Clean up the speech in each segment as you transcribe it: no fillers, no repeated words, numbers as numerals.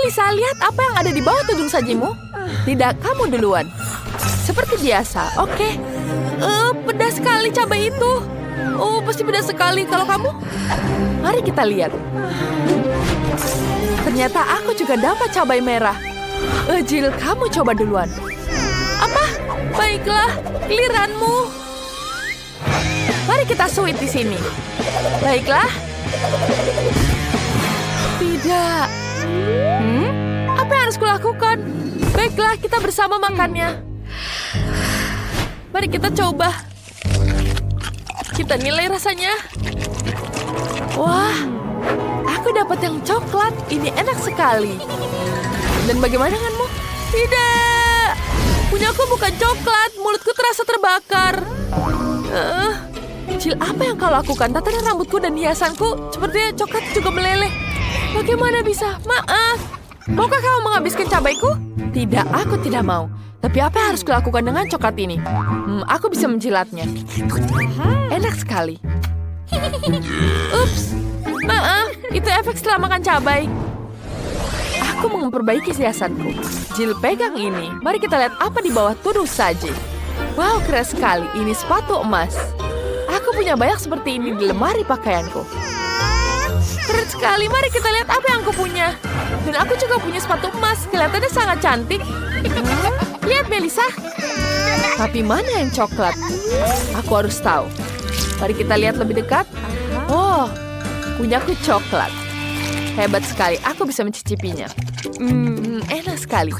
Melissa, lihat apa yang ada di bawah tudung sajimu. Tidak, kamu duluan. Seperti biasa, oke. Pedas sekali cabai itu. Oh, pasti pedas sekali. Kalau kamu? Mari kita lihat. Ternyata aku juga dapat cabai merah. Jill, kamu coba duluan. Apa? Baiklah, giliranmu. Mari kita sweet di sini. Baiklah. Tidak. Apa yang harus kulakukan? Baiklah, kita bersama makannya. Mari kita coba. Kita nilai rasanya. Wah, aku dapat yang coklat. Ini enak sekali. Dan bagaimana denganmu? Tidak. Punyaku bukan coklat. Mulutku terasa terbakar. Jill, apa yang kau lakukan? Tatanan rambutku dan hiasanku sepertinya coklat juga meleleh. Bagaimana bisa? Maaf. Maukah kau menghabiskan cabaiku? Tidak, aku tidak mau. Tapi apa yang harus kulakukan dengan coklat ini? Aku bisa menjilatnya. Enak sekali. Ups. Maaf, itu efek setelah makan cabai. Aku mau memperbaiki hiasanku. Jill, pegang ini. Mari kita lihat apa di bawah tudung saji. Wow, keren sekali. Ini sepatu emas. Aku punya banyak seperti ini di lemari pakaianku. Keren sekali. Mari kita lihat apa yang aku punya. Dan aku juga punya sepatu emas. Kelihatannya sangat cantik. Lihat, Melissa. Tapi mana yang coklat? Aku harus tahu. Mari kita lihat lebih dekat. Oh, punyaku coklat. Hebat sekali. Aku bisa mencicipinya. Enak sekali.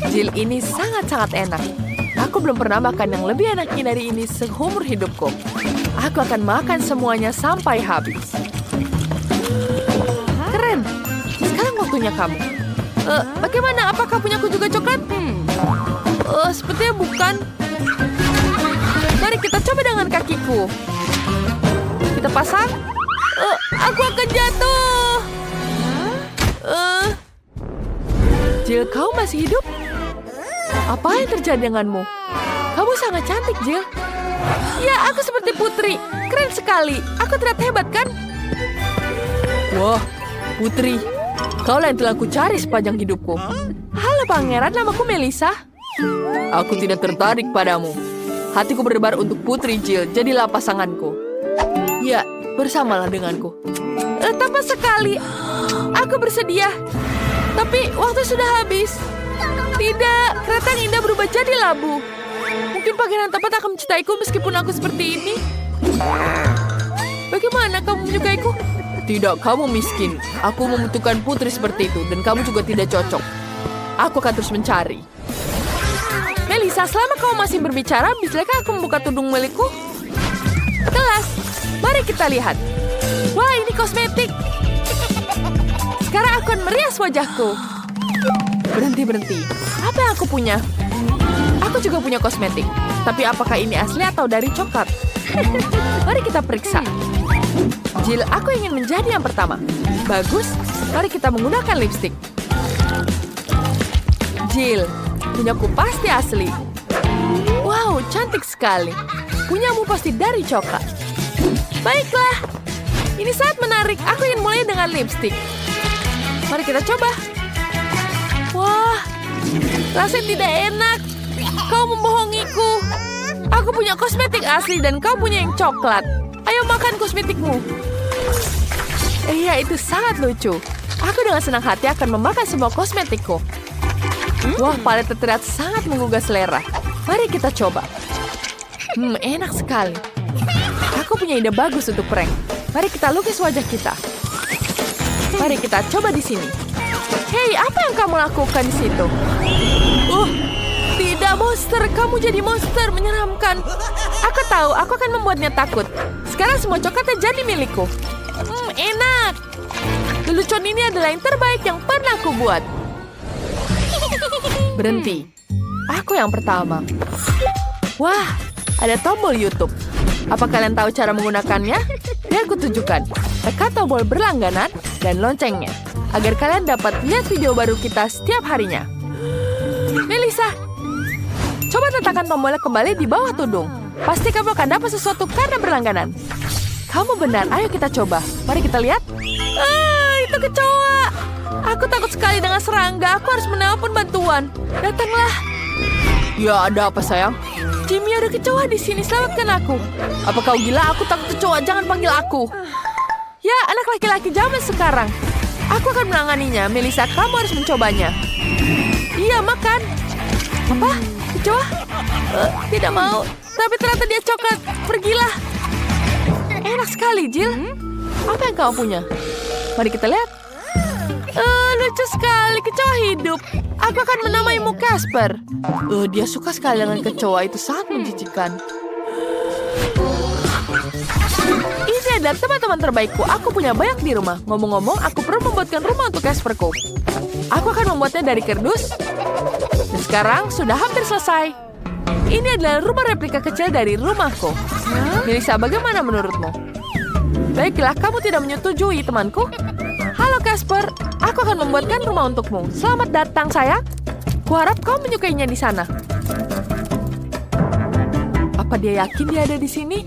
Jill, ini sangat-sangat enak. Aku belum pernah makan yang lebih enaknya dari ini seumur hidupku. Aku akan makan semuanya sampai habis. Keren. Sekarang waktunya kamu. Bagaimana? Apakah punyaku juga coklat? Sepertinya bukan. Mari kita coba dengan kakiku. Kita pasang. Aku akan jatuh. Jill, kau masih hidup? Apa yang terjadi denganmu? Kamu sangat cantik, Jill. Ya, aku seperti putri. Keren sekali. Aku terlihat hebat, kan? Wah, putri. Kaulah yang telah kucari sepanjang hidupku. Halo, pangeran. Namaku Melissa. Aku tidak tertarik padamu. Hatiku berdebar untuk putri Jill. Jadilah pasanganku. Ya, bersamalah denganku. Tepat sekali. Aku bersedia. Tapi waktu sudah habis. Tidak, kereta yang indah berubah jadi labu. Mungkin pangeran tepat akan mencintaiku meskipun aku seperti ini. Bagaimana kamu menyukaiku? Tidak, kamu miskin. Aku membutuhkan putri seperti itu dan kamu juga tidak cocok. Aku akan terus mencari. Melissa, selama kamu masih berbicara, bisakah aku membuka tudung milikku? Kelas, mari kita lihat. Wah, ini kosmetik. Sekarang aku akan merias wajahku. Berhenti. Apa yang aku punya? Aku juga punya kosmetik. Tapi apakah ini asli atau dari coklat? Mari kita periksa. Jill, aku ingin menjadi yang pertama. Bagus. Mari kita menggunakan lipstik. Jill, punyaku pasti asli. Wow, cantik sekali. Punyamu pasti dari coklat. Baiklah. Ini sangat menarik. Aku ingin mulai dengan lipstik. Mari kita coba. Wah, rasanya tidak enak. Kau membohongiku. Aku punya kosmetik asli dan kau punya yang coklat. Ayo makan kosmetikmu. Iya, itu sangat lucu. Aku dengan senang hati akan memakan semua kosmetikku. Wah, palet terlihat sangat menggugah selera. Mari kita coba. Enak sekali. Aku punya ide bagus untuk prank. Mari kita lukis wajah kita. Mari kita coba di sini. Hei, apa yang kamu lakukan di situ? Tidak, monster. Kamu jadi monster. Menyeramkan. Aku tahu, aku akan membuatnya takut. Sekarang semua coklatnya jadi milikku. Enak. Lelucon ini adalah yang terbaik yang pernah aku buat. Berhenti. Aku yang pertama. Wah, ada tombol YouTube. Apa kalian tahu cara menggunakannya? Biar aku tunjukkan. Tekan tombol berlangganan dan loncengnya. Agar kalian dapat lihat video baru kita setiap harinya. Melissa, coba tekan tombolnya kembali di bawah tudung. Pasti kamu akan dapat sesuatu karena berlangganan. Kamu benar, ayo kita coba. Mari kita lihat. Itu kecoa. Aku takut sekali dengan serangga. Aku harus menelpon bantuan. Datanglah. Ya, ada apa sayang? Jimmy, ada kecoa di sini. Selamatkan aku. Apa kau gila? Aku takut kecoa. Jangan panggil aku. Ya, anak laki-laki zaman sekarang. Aku akan menanganinya. Melissa, kamu harus mencobanya. Iya, makan. Apa? Kecoa? Tidak mau. Tapi ternyata dia coklat. Pergilah. Enak sekali, Jill. Apa yang kamu punya? Mari kita lihat. Lucu sekali. Kecoa hidup. Aku akan menamaimu Casper. Dia suka sekali dengan kecoa. Itu sangat menjijikan. Ini adalah teman-teman terbaikku. Aku punya banyak di rumah. Ngomong-ngomong, aku perlu membuatkan rumah untuk Casperku. Aku akan membuatnya dari kardus. Dan sekarang sudah hampir selesai. Ini adalah rumah replika kecil dari rumahku. Melissa, bagaimana menurutmu? Baiklah, kamu tidak menyetujui, temanku. Halo Casper, aku akan membuatkan rumah untukmu. Selamat datang, sayang. Kuharap kau menyukainya di sana. Apa dia yakin dia ada di sini?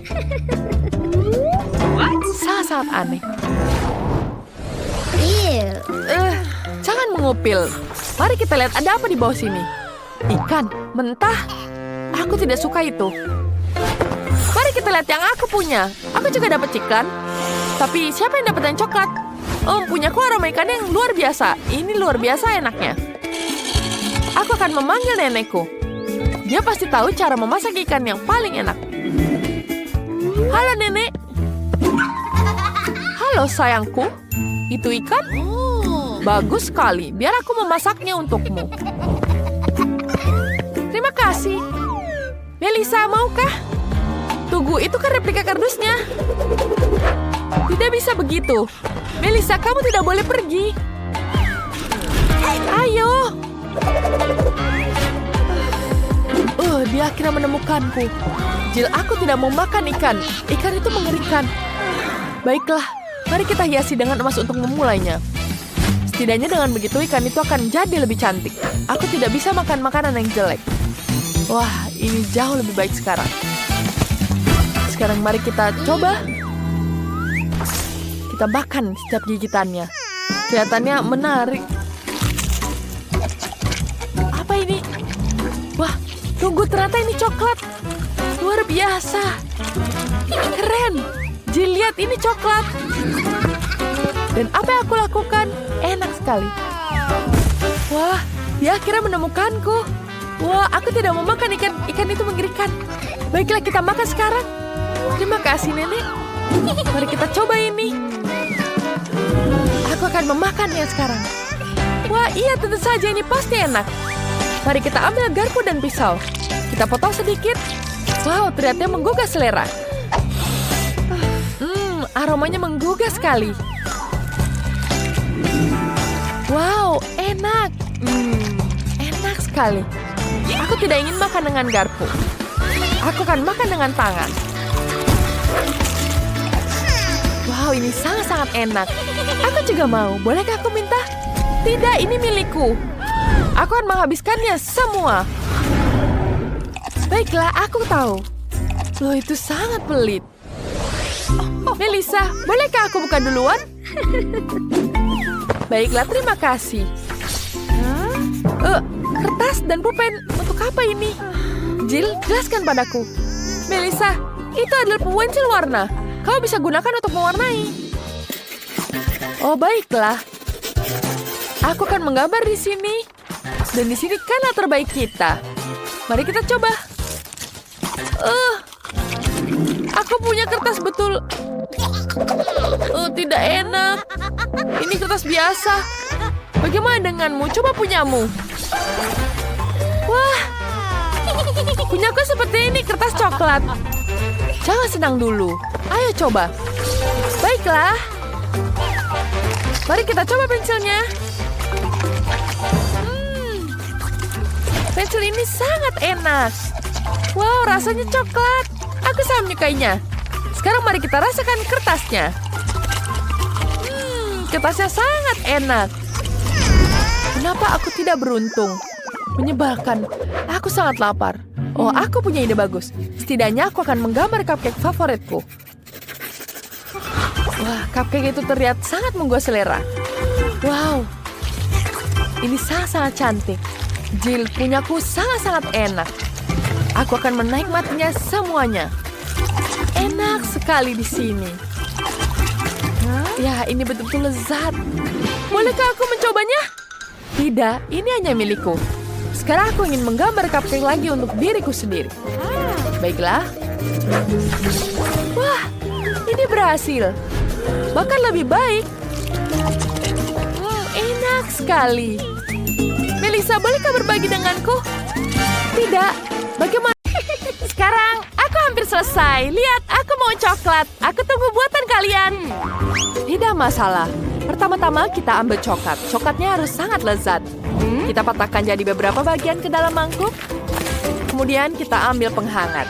Sangat-sangat aneh. Jangan mengupil. Mari kita lihat ada apa di bawah sini. Ikan mentah. Aku tidak suka itu. Mari kita lihat yang aku punya. Aku juga dapat ikan. Tapi siapa yang dapat yang coklat? Punyaku aroma ikan yang luar biasa. Ini luar biasa enaknya. Aku akan memanggil nenekku. Dia pasti tahu cara memasak ikan yang paling enak. Halo nenek. Halo sayangku. Itu ikan? Bagus sekali. Biar aku memasaknya untukmu. Terima kasih. Melissa, maukah? Tunggu, itu kan replika kardusnya. Tidak bisa begitu. Melissa, kamu tidak boleh pergi. Ayo. Dia akhirnya menemukanku. Jill, aku tidak mau makan ikan. Ikan itu mengerikan. Baiklah, mari kita hiasi dengan emas untuk memulainya. Setidaknya dengan begitu ikan itu akan jadi lebih cantik. Aku tidak bisa makan makanan yang jelek. Wah, ini jauh lebih baik sekarang. Sekarang mari kita coba. Kita makan setiap gigitannya. Kelihatannya menarik. Apa ini? Wah, tunggu, ternyata ini coklat. Luar biasa. Keren. Jill, lihat ini coklat. Dan apa yang aku lakukan? Enak sekali. Wah, dia akhirnya menemukanku. Wah, aku tidak mau makan ikan. Ikan itu mengerikan. Baiklah, kita makan sekarang. Terima kasih, Nenek. Mari kita coba ini. Aku akan memakannya sekarang. Wah, iya, tentu saja ini pasti enak. Mari kita ambil garpu dan pisau. Kita potong sedikit. Wow, ternyata menggugah selera. Aromanya menggugah sekali. Wow, enak. Enak sekali. Aku tidak ingin makan dengan garpu. Aku akan makan dengan tangan. Wow, ini sangat-sangat enak. Aku juga mau. Bolehkah aku minta? Tidak, ini milikku. Aku akan menghabiskannya semua. Baiklah, aku tahu. Loh, itu sangat pelit. Melissa, bolehkah aku buka duluan? Baiklah, terima kasih. Kertas dan pulpen. Untuk apa ini? Jill, jelaskan padaku. Melissa, itu adalah pensil warna. Kau bisa gunakan untuk mewarnai. Oh, baiklah. Aku akan menggambar di sini. Dan di sini kan latar terbaik kita. Mari kita coba. Aku punya kertas betul. Tidak enak. Ini kertas biasa. Bagaimana denganmu? Coba punyamu. Wah. Punyaku seperti ini, kertas coklat. Jangan senang dulu. Ayo coba. Baiklah. Mari kita coba pensilnya. Pensil ini sangat enak. Wow, rasanya coklat. Aku sangat menyukainya. Sekarang mari kita rasakan kertasnya. Kertasnya sangat enak. Kenapa aku tidak beruntung? Menyebalkan. Aku sangat lapar. Oh, aku punya ide bagus. Setidaknya aku akan menggambar cupcake favoritku. Wah, cupcake itu terlihat sangat menggugah selera. Wow, Ini sangat-sangat cantik. Jill, punyaku sangat-sangat enak. Aku akan menikmatinya semuanya. Enak sekali di sini. Ya, ini betul-betul lezat. Bolehkah aku mencobanya? Tidak, ini hanya milikku. Sekarang aku ingin menggambar cupcake lagi untuk diriku sendiri. Baiklah. Wah, ini berhasil. Bahkan lebih baik. Enak sekali. Melissa, bolehkah berbagi denganku? Tidak. Bagaimana? Sekarang, aku hampir selesai. Lihat, aku mau coklat. Aku tunggu buatan kalian. Tidak masalah. Pertama-tama kita ambil coklat. Coklatnya harus sangat lezat. Kita patahkan jadi beberapa bagian ke dalam mangkuk. Kemudian kita ambil penghangat.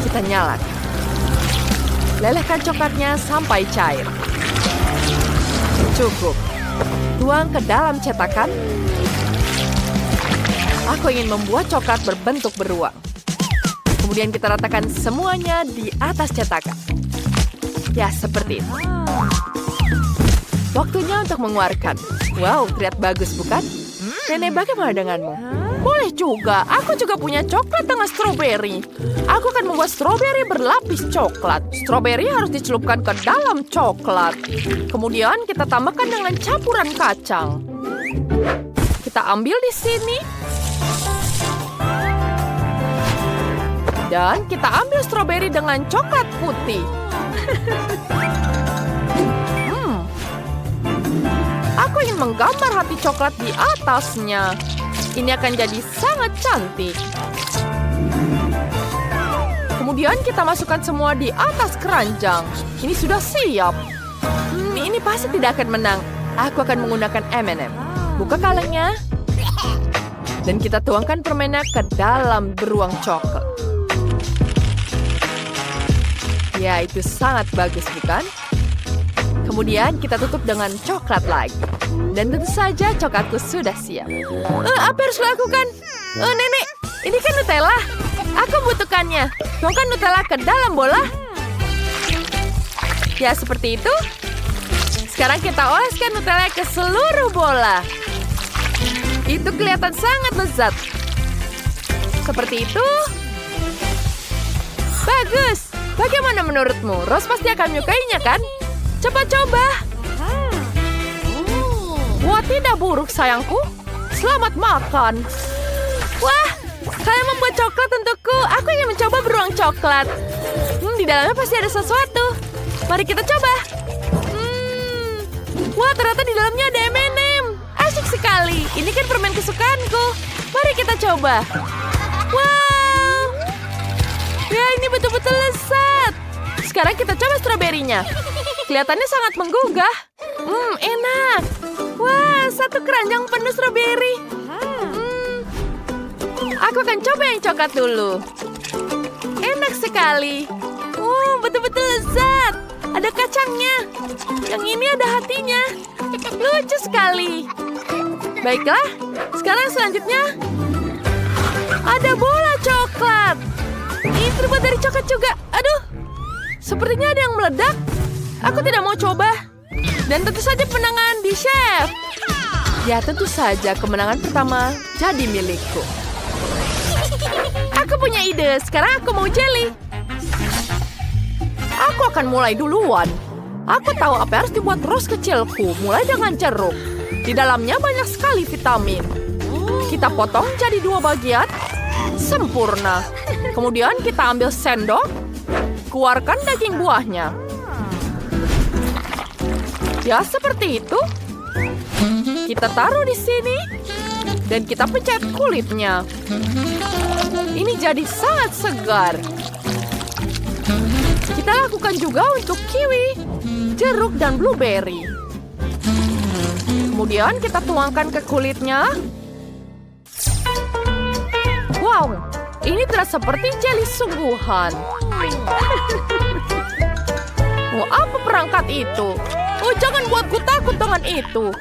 Kita nyalakan. Lelehkan coklatnya sampai cair. Cukup. Tuang ke dalam cetakan. Aku ingin membuat coklat berbentuk beruang. Kemudian kita ratakan semuanya di atas cetakan. Ya, seperti itu. Waktunya untuk mengeluarkan. Wow, terlihat bagus, bukan? Nenek, bagaimana denganmu? Boleh juga. Aku juga punya coklat dengan stroberi. Aku akan membuat stroberi berlapis coklat. Stroberi harus dicelupkan ke dalam coklat. Kemudian kita tambahkan dengan campuran kacang. Kita ambil di sini. Dan kita ambil stroberi dengan coklat putih. Aku ingin menggambar hati coklat di atasnya. Ini akan jadi sangat cantik. Kemudian kita masukkan semua di atas keranjang. Ini sudah siap. Ini pasti tidak akan menang. Aku akan menggunakan M&M. Buka kalengnya. Dan kita tuangkan permennya ke dalam beruang coklat. Ya, itu sangat bagus, bukan? Kemudian kita tutup dengan coklat lagi. Dan tentu saja coklatku sudah siap. Apa harus lakukan? Nenek, ini kan Nutella. Aku butuhkannya. Tuangkan Nutella ke dalam bola. Ya, seperti itu. Sekarang kita oleskan Nutella ke seluruh bola. Itu kelihatan sangat lezat. Seperti itu. Bagus. Bagaimana menurutmu? Rose pasti akan menyukainya, kan? Cepat coba. Wah, tidak buruk, sayangku. Selamat makan. Wah, kalian membuat coklat untukku. Aku ingin mencoba beruang coklat. Di dalamnya pasti ada sesuatu. Mari kita coba. Wah, ternyata di dalamnya ada M&M. Asyik sekali. Ini kan permen kesukaanku. Mari kita coba. Wow. Ya, ini betul-betul lezat. Sekarang kita coba stroberinya. Kelihatannya sangat menggugah. Enak. Wah, satu keranjang penuh stroberi. Aku akan coba yang coklat dulu. Enak sekali. Betul-betul lezat. Ada kacangnya. Yang ini ada hatinya. Lucu sekali. Baiklah, sekarang selanjutnya. Ada bola coklat. Ini terbuat dari coklat juga. Aduh, sepertinya ada yang meledak. Aku tidak mau coba. Dan tentu saja kemenangan di chef. Ya, tentu saja kemenangan pertama jadi milikku. Aku punya ide. Sekarang aku mau jelly. Aku akan mulai duluan. Aku tahu apa yang harus dibuat Rose kecilku. Mulai dengan jeruk. Di dalamnya banyak sekali vitamin. Kita potong jadi 2 bagian. Sempurna. Kemudian kita ambil sendok. Keluarkan daging buahnya. Ya, seperti itu. Kita taruh di sini. Dan kita pencet kulitnya. Ini jadi sangat segar. Kita lakukan juga untuk kiwi, jeruk, dan blueberry. Kemudian kita tuangkan ke kulitnya. Wow, ini terasa seperti jelly sungguhan. Apa perangkat itu? Jangan buatku takut dengan itu.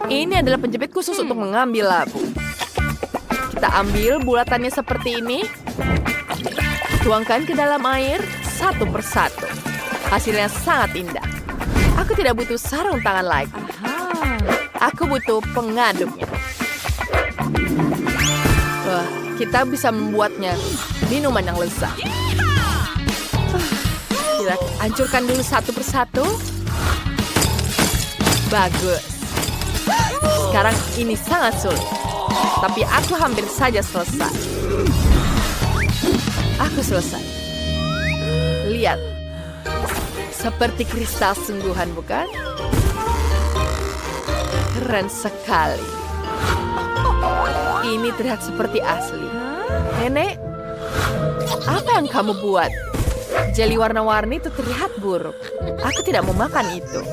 Ini adalah penjepit khusus untuk mengambil labu. Kita ambil bulatannya seperti ini. Tuangkan ke dalam air satu persatu. Hasilnya sangat indah. Aku tidak butuh sarung tangan lagi. Aku butuh pengaduknya. Wah, kita bisa membuatnya minuman yang lezat. Kita hancurkan dulu satu persatu. Bagus. Sekarang ini sangat sulit. Tapi aku hampir saja selesai. Aku selesai. Lihat. Seperti kristal sungguhan, bukan? Keren sekali. Ini terlihat seperti asli. Nenek, apa yang kamu buat? Jeli warna-warni itu terlihat buruk. Aku tidak mau makan itu.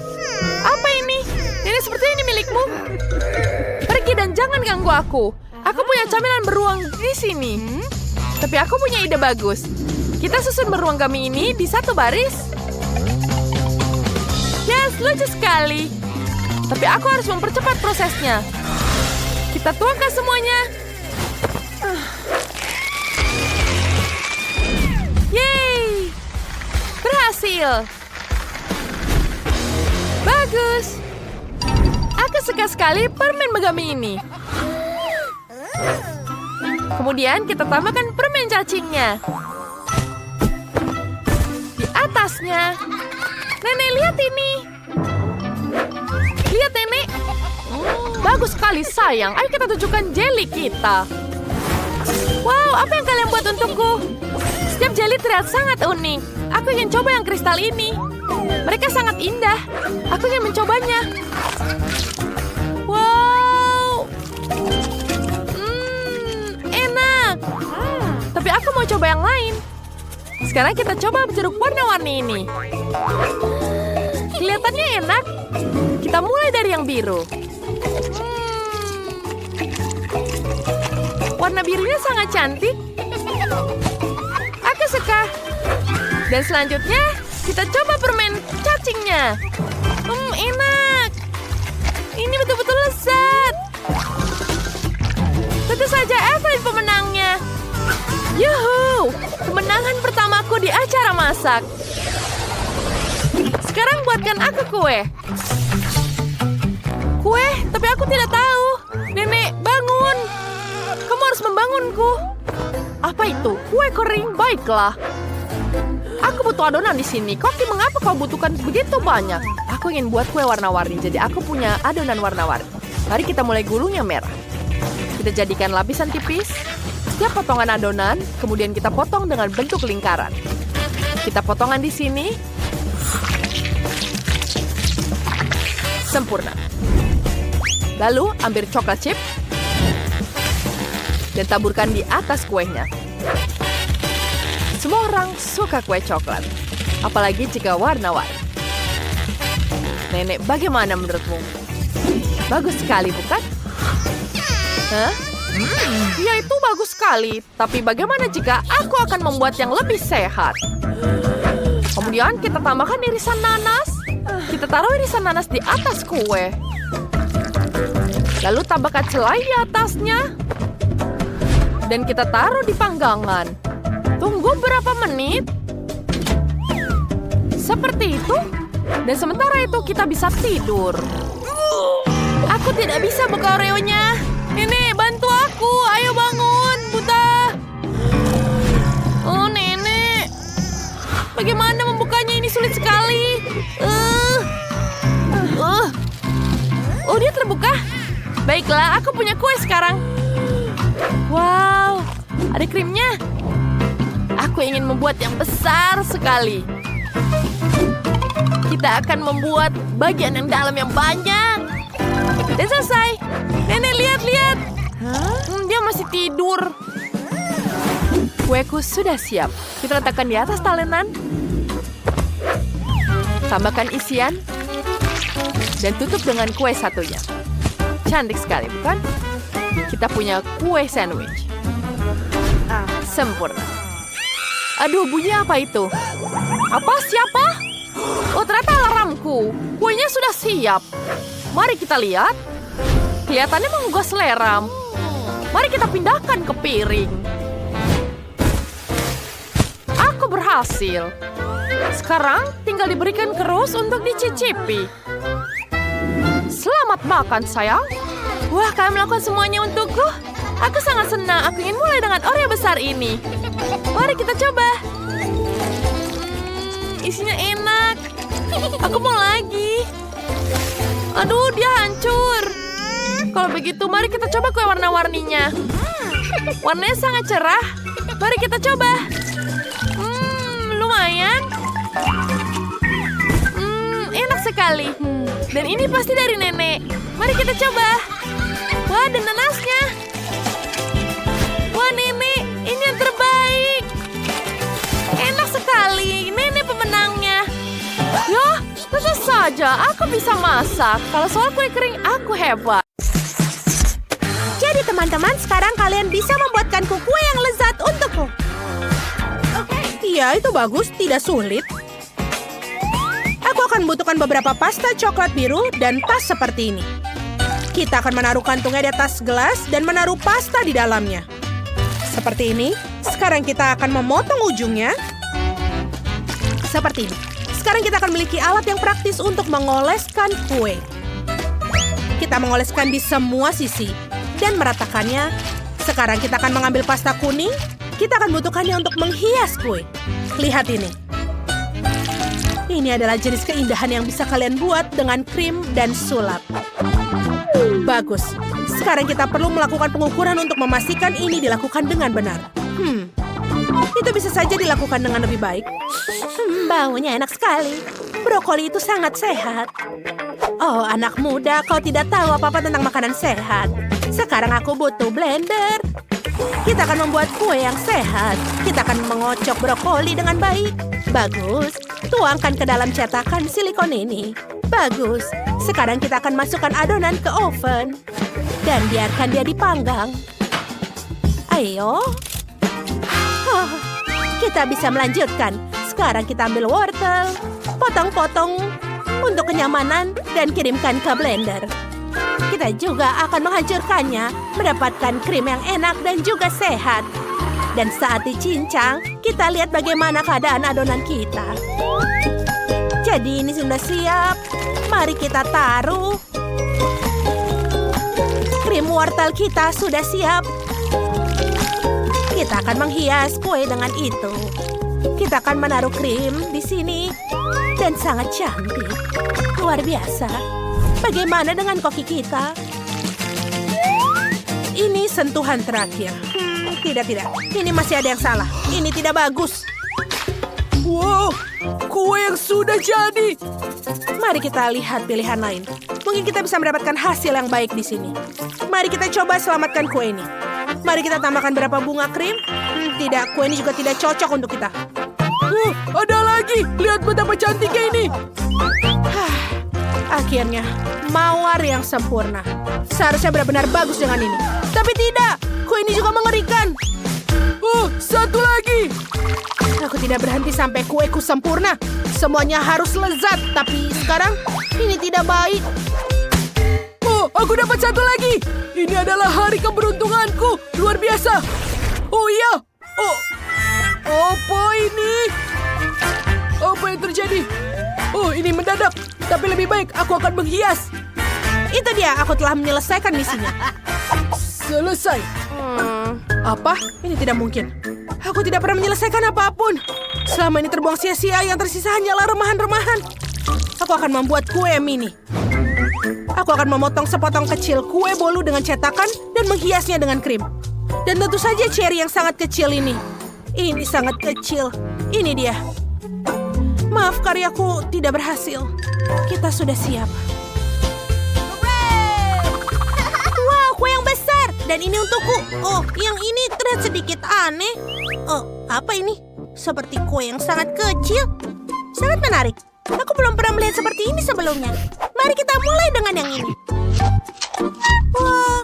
Apa ini? Nenek, seperti ini milikmu. Pergi dan jangan ganggu aku. Aku punya camilan beruang di sini. Tapi aku punya ide bagus. Kita susun beruang kami ini di satu baris. Yes, lucu sekali. Tapi aku harus mempercepat prosesnya. Kita tuangkan semuanya. Yeay! Berhasil. Bagus. Aku suka sekali permen megami ini. Kemudian kita tambahkan permen cacingnya. Di atasnya. Nenek, lihat ini. Lihat, Nenek. Bagus sekali, sayang. Ayo kita tunjukkan jelly kita. Wow, apa yang kalian buat untukku? Setiap jelly terlihat sangat unik. Aku ingin coba yang kristal ini. Mereka sangat indah. Aku ingin mencobanya. Wow. Enak. Tapi aku mau coba yang lain. Sekarang kita coba jeruk warna-warni ini. Kelihatannya enak. Kita mulai dari yang biru. Warna birunya sangat cantik. Aku suka. Dan selanjutnya, kita coba permen cacingnya. Enak. Ini betul-betul lezat. Tentu saja Evelyn pemenangnya. Yuhu! Kemenangan pertamaku di acara masak. Sekarang buatkan aku kue. Kue? Tapi aku tidak tahu. Nenek, bangun. Kamu harus membangunku. Apa itu? Kue kering? Baiklah. Aku butuh adonan di sini. Koki, mengapa kau butuhkan begitu banyak? Aku ingin buat kue warna-warni, jadi aku punya adonan warna-warni. Mari kita mulai gulung yang merah. Kita jadikan lapisan tipis. Setiap potongan adonan, kemudian kita potong dengan bentuk lingkaran. Kita potongan di sini. Sempurna. Lalu ambil coklat chip dan taburkan di atas kuenya. Semua orang suka kue coklat, apalagi jika warna-warni. Nenek, bagaimana menurutmu? Bagus sekali, bukan? Hah? Ya, itu bagus sekali. Tapi bagaimana jika aku akan membuat yang lebih sehat? Kemudian kita tambahkan irisan nanas. Kita taruh irisan nanas di atas kue. Lalu tambahkan selai di atasnya. Dan kita taruh di panggangan. Tunggu berapa menit. Seperti itu. Dan sementara itu kita bisa tidur. Aku tidak bisa buka Oreo-nya. Nenek, bantu aku. Ayo bangun, Buta. Oh, Nenek. Bagaimana membukanya? Ini sulit sekali. Oh, dia terbuka. Baiklah, aku punya kue sekarang. Wow, ada krimnya. Aku ingin membuat yang besar sekali. Kita akan membuat bagian yang dalam yang banyak. Dan selesai. Nenek, lihat. Dia masih tidur. Kueku sudah siap. Kita letakkan di atas talenan. Tambahkan isian. Dan tutup dengan kue satunya. Cantik sekali, bukan? Kita punya kue sandwich. Sempurna. Aduh, bunyi apa itu? Apa? Siapa? Oh, ternyata alarmku. Kuenya sudah siap. Mari kita lihat. Kelihatannya menggugah selera. Mari kita pindahkan ke piring. Aku berhasil. Sekarang tinggal diberikan ke Rose untuk dicicipi. Selamat Selamat makan, sayang. Wah, kalian melakukan semuanya untukku. Aku sangat senang. Aku ingin mulai dengan Oreo besar ini. Mari kita coba. Isinya enak. Aku mau lagi. Aduh, dia hancur. Kalau begitu, mari kita coba kue warna-warninya. Warnanya sangat cerah. Mari kita coba. Lumayan. Enak sekali. Dan ini pasti dari nenek. Mari kita coba. Wah, ada nanasnya. Wah, nenek, ini yang terbaik. Enak sekali. Nenek pemenangnya. Ya, tentu saja aku bisa masak. Kalau soal kue kering, aku hebat. Jadi teman-teman, sekarang kalian bisa membuatkanku kue yang lezat untukku. Iya, itu bagus. Tidak sulit. Aku akan membutuhkan beberapa pasta coklat biru dan tas seperti ini. Kita akan menaruh kantungnya di atas gelas dan menaruh pasta di dalamnya. Seperti ini. Sekarang kita akan memotong ujungnya. Seperti ini. Sekarang kita akan memiliki alat yang praktis untuk mengoleskan kue. Kita mengoleskan di semua sisi dan meratakannya. Sekarang kita akan mengambil pasta kuning. Kita akan butuhkannya untuk menghias kue. Lihat ini. Ini adalah jenis keindahan yang bisa kalian buat dengan krim dan sulap. Bagus. Sekarang kita perlu melakukan pengukuran untuk memastikan ini dilakukan dengan benar. Itu bisa saja dilakukan dengan lebih baik. Baunya enak sekali. Brokoli itu sangat sehat. Oh, anak muda, kau tidak tahu apa-apa tentang makanan sehat. Sekarang aku butuh blender. Kita akan membuat kue yang sehat. Kita akan mengocok brokoli dengan baik. Bagus. Tuangkan ke dalam cetakan silikon ini. Bagus. Sekarang kita akan masukkan adonan ke oven. Dan biarkan dia dipanggang. Ayo. Oh, kita bisa melanjutkan. Sekarang kita ambil wortel. Potong-potong untuk kenyamanan dan kirimkan ke blender. Kita juga akan menghancurkannya, mendapatkan krim yang enak dan juga sehat. Dan saat dicincang, kita lihat bagaimana keadaan adonan kita. Jadi ini sudah siap. Mari kita taruh. Krim wortel kita sudah siap. Kita akan menghias kue dengan itu. Kita akan menaruh krim di sini. Dan sangat cantik. Luar biasa. Bagaimana dengan koki kita? Ini sentuhan terakhir. Tidak. Ini masih ada yang salah. Ini tidak bagus. Wow, kue yang sudah jadi. Mari kita lihat pilihan lain. Mungkin kita bisa mendapatkan hasil yang baik di sini. Mari kita coba selamatkan kue ini. Mari kita tambahkan beberapa bunga krim. Tidak, kue ini juga tidak cocok untuk kita. Ada lagi. Lihat betapa cantiknya ini. Akhirnya, mawar yang sempurna. Seharusnya benar-benar bagus dengan ini. Tapi tidak, kue ini juga mengerikan. Satu lagi. Aku tidak berhenti sampai kueku sempurna. Semuanya harus lezat, tapi sekarang ini tidak baik. Aku dapat satu lagi. Ini adalah hari keberuntunganku. Luar biasa. Oh iya. Apa ini? Apa yang terjadi? Ini mendadak. Tapi lebih baik aku akan menghias. Itu dia, aku telah menyelesaikan misinya. Selesai. Apa? Ini tidak mungkin. Aku tidak pernah menyelesaikan apapun. Selama ini terbuang sia-sia, yang tersisa hanyalah remahan-remahan. Aku akan membuat kue mini. Aku akan memotong sepotong kecil kue bolu dengan cetakan dan menghiasnya dengan krim. Dan tentu saja cherry yang sangat kecil ini. Ini sangat kecil. Ini dia. Maaf, karyaku tidak berhasil. Kita sudah siap. Wow, kue yang besar. Dan ini untukku. Yang ini terlihat sedikit aneh. Apa ini? Seperti kue yang sangat kecil. Sangat menarik. Aku belum pernah melihat seperti ini sebelumnya. Mari kita mulai dengan yang ini. Wah,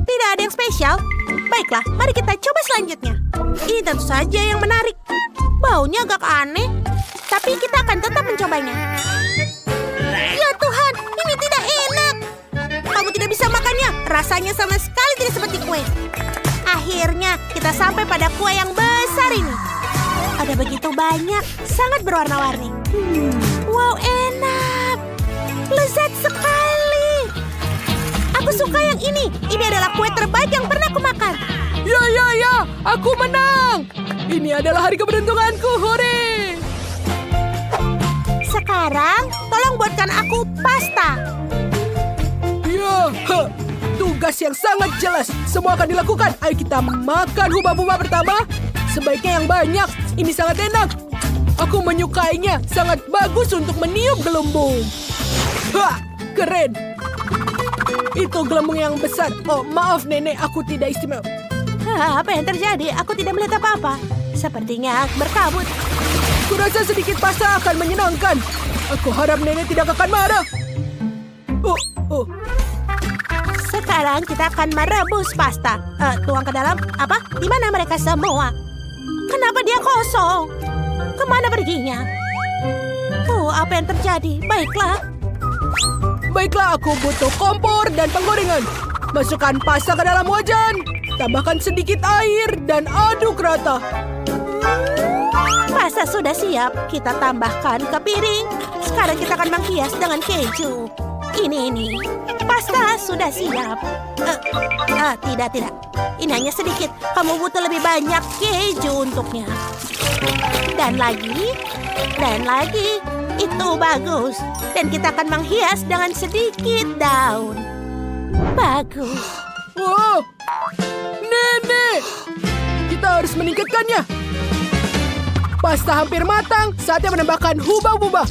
tidak ada yang spesial. Baiklah, mari kita coba selanjutnya. Ini tentu saja yang menarik. Baunya agak aneh, tapi kita akan tetap mencobanya. Ya Tuhan, ini tidak enak. Kamu tidak bisa makannya. Rasanya sama sekali tidak seperti kue. Akhirnya, kita sampai pada kue yang besar ini. Ada begitu banyak, sangat berwarna-warni. Wow, enak. Lezat sekali. ini. Ini adalah kue terbaik yang pernah aku makan. Ya, aku menang. Ini adalah hari keberuntunganku, hore. Sekarang, tolong buatkan aku pasta. Ya, tugas yang sangat jelas. Semua akan dilakukan. Ayo kita makan hubah-hubah pertama. Sebaiknya yang banyak. Ini sangat enak. Aku menyukainya. Sangat bagus untuk meniup gelembung. Keren. Itu gelembung yang besar. Oh, maaf nenek, aku tidak istimewa. Apa yang terjadi? Aku tidak melihat apa-apa. Sepertinya berkabut. Kurasa sedikit pasta akan menyenangkan. Aku harap nenek tidak akan marah. Oh. Sekarang kita akan merebus pasta. Tuang ke dalam. Apa? Di mana mereka semua? Kenapa dia kosong? Kemana perginya? Apa yang terjadi? Baiklah, aku butuh kompor dan penggorengan. Masukkan pasta ke dalam wajan. Tambahkan sedikit air dan aduk rata. Pasta sudah siap. Kita tambahkan ke piring. Sekarang kita akan menghias dengan keju. Ini. Pasta sudah siap. Tidak. Ini hanya sedikit. Kamu butuh lebih banyak keju untuknya. Dan lagi. Itu bagus. Dan kita akan menghias dengan sedikit daun. Bagus. Wow, nenek. Kita harus meningkatkannya. Pasta hampir matang. Saatnya menambahkan hubah-hubah.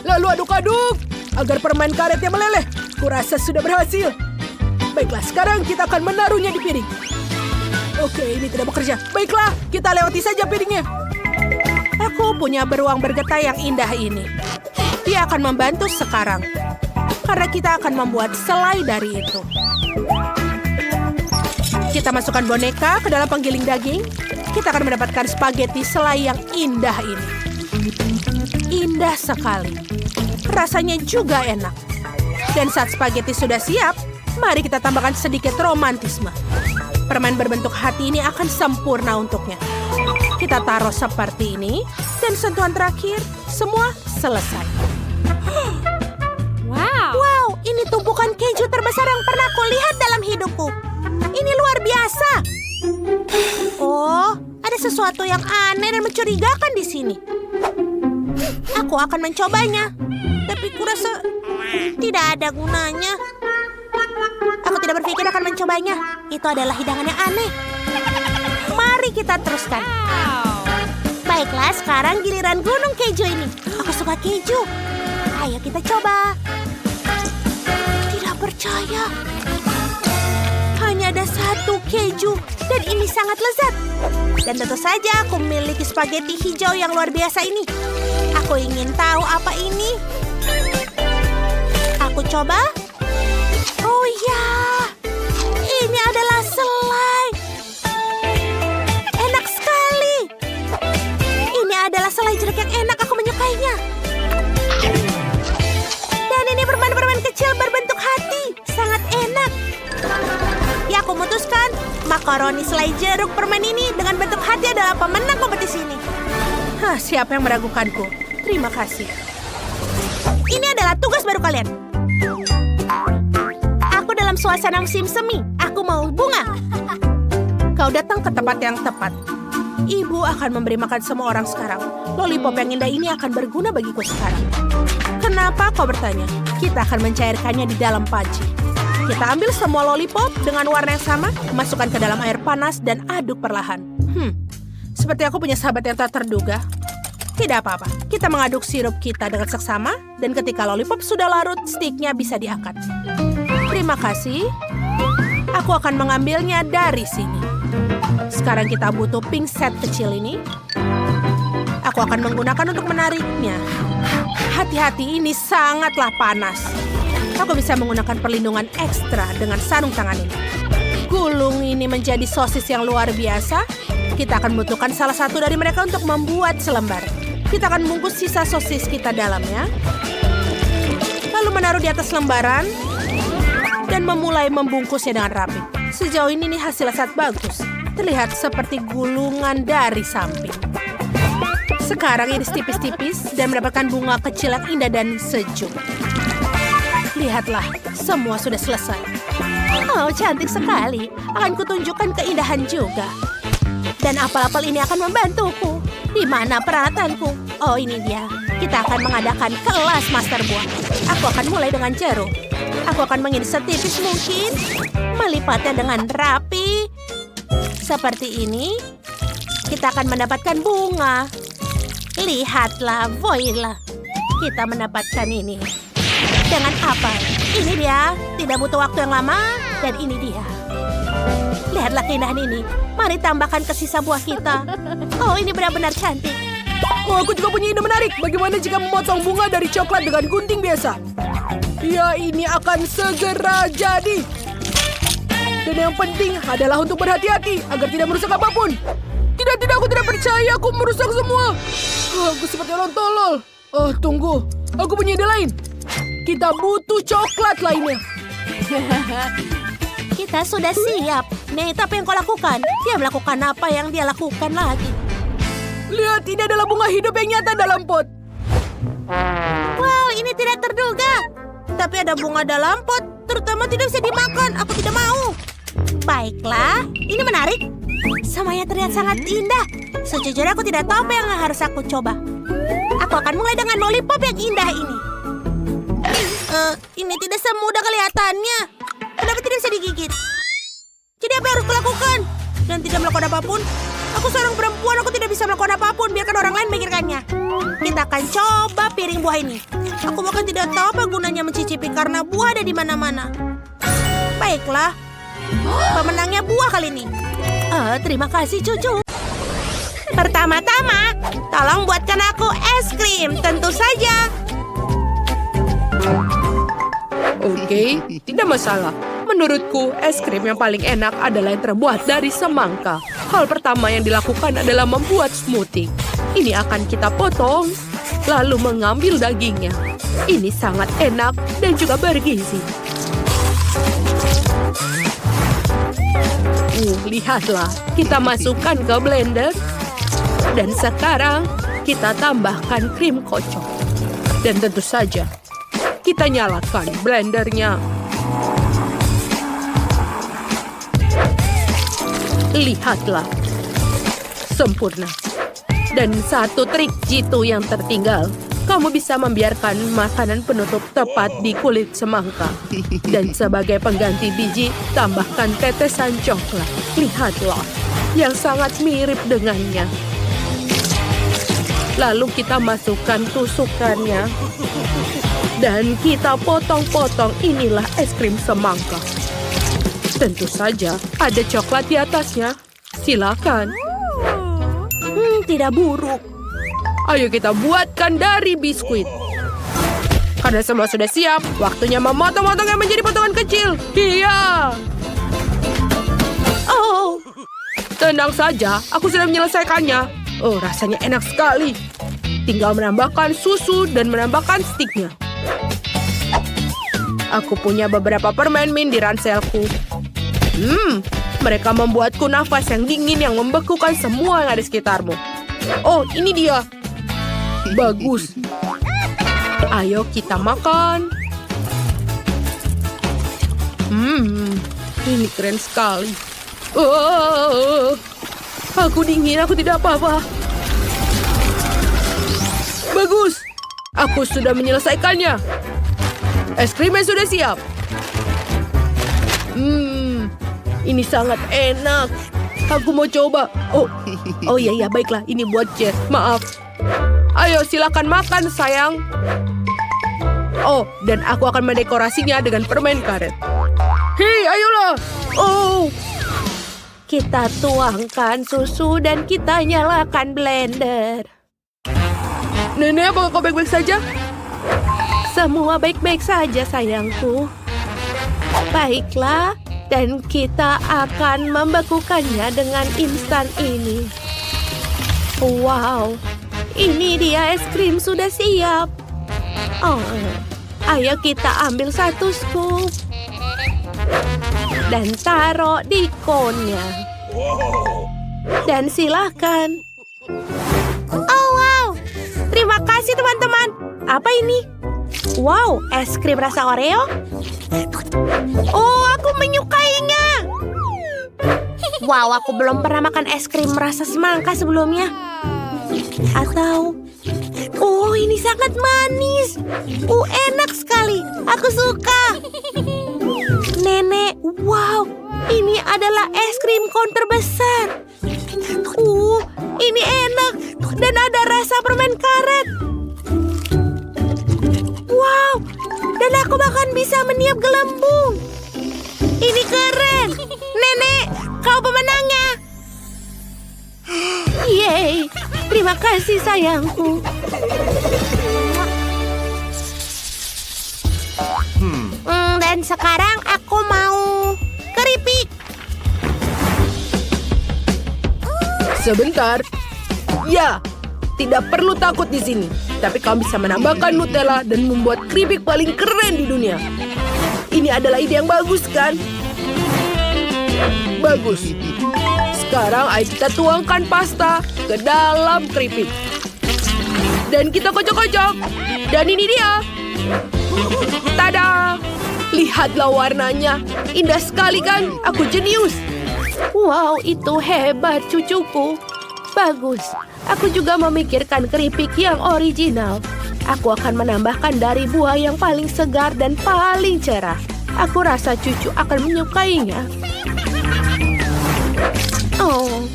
Lalu aduk-aduk agar permen karetnya meleleh. Kurasa sudah berhasil. Baiklah, sekarang kita akan menaruhnya di piring. Oke, ini tidak bekerja. Baiklah, kita lewati saja piringnya. Aku punya beruang bergetah yang indah ini. Dia akan membantu sekarang. Karena kita akan membuat selai dari itu. Kita masukkan boneka ke dalam penggiling daging. Kita akan mendapatkan spaghetti selai yang indah ini. Indah sekali. Rasanya juga enak. Dan saat spaghetti sudah siap, mari kita tambahkan sedikit romantisme. Permen berbentuk hati ini akan sempurna untuknya. Kita taruh seperti ini, dan sentuhan terakhir, semua selesai. Wow, ini tumpukan keju terbesar yang pernah aku lihat dalam hidupku. Ini luar biasa. Oh, ada sesuatu yang aneh dan mencurigakan di sini. Aku akan mencobanya, tapi kurasa tidak ada gunanya. Aku tidak berpikir akan mencobanya. Itu adalah hidangan yang aneh. Mari kita teruskan. Baiklah, sekarang giliran gunung keju ini. Aku suka keju. Ayo kita coba. Tidak percaya. Hanya ada satu keju. Dan ini sangat lezat. Dan tentu saja aku memiliki spaghetti hijau yang luar biasa ini. Aku ingin tahu apa ini. Aku coba. Oh ya, ini adalah selai. Enak sekali. Ini adalah selai jeruk yang enak. Aku menyukainya. Dan ini permen-permen kecil berbentuk hati. Sangat enak. Ya, aku memutuskan makaroni selai jeruk permen ini dengan bentuk hati adalah pemenang kompetisi ini. Siapa yang meragukanku? Terima kasih. Ini adalah tugas baru kalian. Aku dalam suasana musim semi. Aku mau bunga. Kau datang ke tempat yang tepat. Ibu akan memberi makan semua orang sekarang. Lollipop yang indah ini akan berguna bagiku sekarang. Kenapa kau bertanya? Kita akan mencairkannya di dalam panci. Kita ambil semua lollipop dengan warna yang sama, masukkan ke dalam air panas dan aduk perlahan. Seperti aku punya sahabat yang tak terduga. Tidak apa-apa, kita mengaduk sirup kita dengan seksama, dan ketika lollipop sudah larut, stiknya bisa diangkat. Terima kasih. Aku akan mengambilnya dari sini. Sekarang kita butuh pink set kecil ini. Aku akan menggunakan untuk menariknya. Hati-hati, ini sangatlah panas. Aku bisa menggunakan perlindungan ekstra dengan sarung tangan ini. Gulung ini menjadi sosis yang luar biasa. Kita akan membutuhkan salah satu dari mereka untuk membuat selembar. Kita akan membungkus sisa sosis kita dalamnya. Lalu menaruh di atas lembaran. Dan memulai membungkusnya dengan rapi. Sejauh ini hasilnya sangat bagus. Terlihat seperti gulungan dari samping. Sekarang iris tipis-tipis dan mendapatkan bunga kecil yang indah dan sejuk. Lihatlah, semua sudah selesai. Oh, cantik sekali. Akan kutunjukkan keindahan juga. Dan apel-apel ini akan membantuku. Di mana peralatanku? Oh, ini dia. Kita akan mengadakan kelas master buah. Aku akan mulai dengan jeruk. Aku akan mengiris setipis mungkin. Melipatnya dengan rapi. Seperti ini. Kita akan mendapatkan bunga. Lihatlah, voila. Kita mendapatkan ini. Dengan apa? Ini dia. Tidak butuh waktu yang lama. Dan ini dia. Lihatlah keindahan ini. Mari tambahkan ke sisa buah kita. Oh, ini benar-benar cantik. Oh, aku juga punya ide menarik. Bagaimana jika memotong bunga dari coklat dengan gunting biasa? Ya, ini akan segera jadi. Dan yang penting adalah untuk berhati-hati agar tidak merusak apapun. Tidak, aku tidak percaya aku merusak semua. Aku seperti orang tolol. Oh, tunggu. Aku punya ide lain. Kita butuh coklat lainnya. Kita sudah siap. Nate, apa yang kau lakukan? Dia melakukan apa yang dia lakukan lagi? Lihat, ini adalah bunga hidup yang nyata dalam pot. Wow, ini tidak terduga. Tapi ada bunga dalam pot, terutama tidak bisa dimakan. Aku tidak mau. Baiklah, ini menarik. Semuanya terlihat sangat indah. Sejujurnya aku tidak tahu apa yang harus aku coba. Aku akan mulai dengan lollipop yang indah ini. Ini tidak semudah kelihatannya. Kenapa tidak bisa digigit? Jadi apa yang harus kulakukan? Dan tidak melakukan apapun? Aku seorang perempuan, aku tidak bisa melakukan apapun. Biarkan orang lain memikirkannya. Kita akan coba piring buah ini. Aku bahkan tidak tahu apa gunanya mencicipi karena buah ada di mana-mana. Baiklah. Pemenangnya buah kali ini. Terima kasih, cucu. Pertama-tama, tolong buatkan aku es krim. Tentu saja. Oke, tidak masalah. Menurutku, es krim yang paling enak adalah yang terbuat dari semangka. Hal pertama yang dilakukan adalah membuat smoothie. Ini akan kita potong, lalu mengambil dagingnya. Ini sangat enak dan juga bergizi. Lihatlah, kita masukkan ke blender. Dan sekarang, kita tambahkan krim kocok. Dan tentu saja, kita nyalakan blendernya. Lihatlah. Sempurna. Dan satu trik jitu yang tertinggal. Kamu bisa membiarkan makanan penutup tepat di kulit semangka. Dan sebagai pengganti biji, tambahkan tetesan coklat. Lihatlah. Yang sangat mirip dengannya. Lalu kita masukkan tusukannya. Dan kita potong-potong. Inilah es krim semangka. Tentu saja ada coklat di atasnya. Silakan. Tidak buruk. Ayo kita buatkan dari biskuit. Karena semua sudah siap, waktunya memotong-potongnya menjadi potongan kecil. Iya. Oh, Tenang saja, aku sudah menyelesaikannya. Oh, rasanya enak sekali. Tinggal menambahkan susu dan menambahkan stiknya. Aku punya beberapa permen mint di ranselku. Mereka membuatku nafas yang dingin yang membekukan semua yang ada di sekitarmu. Oh, ini dia. Bagus. Ayo kita makan. Ini keren sekali. Oh, aku dingin, aku tidak apa-apa. Bagus. Aku sudah menyelesaikannya. Es krimnya sudah siap. Ini sangat enak. Aku mau coba. Oh iya, baiklah. Ini buat Jet. Maaf. Ayo, silakan makan, sayang. Oh, dan aku akan mendekorasinya dengan permen karet. Hei, ayolah. Oh. kita tuangkan susu dan kita nyalakan blender. Nenek, apakah kau baik-baik saja? Semua baik-baik saja, sayangku. Baiklah, dan kita akan membekukannya dengan instan ini. Wow, ini dia es krim sudah siap. Oh, ayo kita ambil satu scoop. Dan taruh di konnya. Dan silakan. Oh, wow. Terima kasih, teman-teman. Apa ini? Wow, es krim rasa Oreo? Oh, aku menyukainya. Wow, aku belum pernah makan es krim rasa semangka sebelumnya. Atau... Oh, ini sangat manis. Enak sekali. Aku suka. Nenek, wow. Ini adalah es krim kon terbesar. Ini enak. Dan ada rasa permen karet. Wow. Dan aku bahkan bisa meniup gelembung. Ini keren. Nenek, kau pemenangnya. Yeay. Terima kasih sayangku. Dan sekarang aku mau keripik. Sebentar. Ya, tidak perlu takut di sini. Tapi kamu bisa menambahkan Nutella dan membuat keripik paling keren di dunia. Ini adalah ide yang bagus, kan? Bagus. Sekarang ayo kita tuangkan pasta ke dalam keripik. Dan kita kocok-kocok. Dan ini dia. Tada! Lihatlah warnanya. Indah sekali kan? Aku jenius. Wow, itu hebat cucuku. Bagus. Aku juga memikirkan keripik yang original. Aku akan menambahkan dari buah yang paling segar dan paling cerah. Aku rasa cucu akan menyukainya. Oh,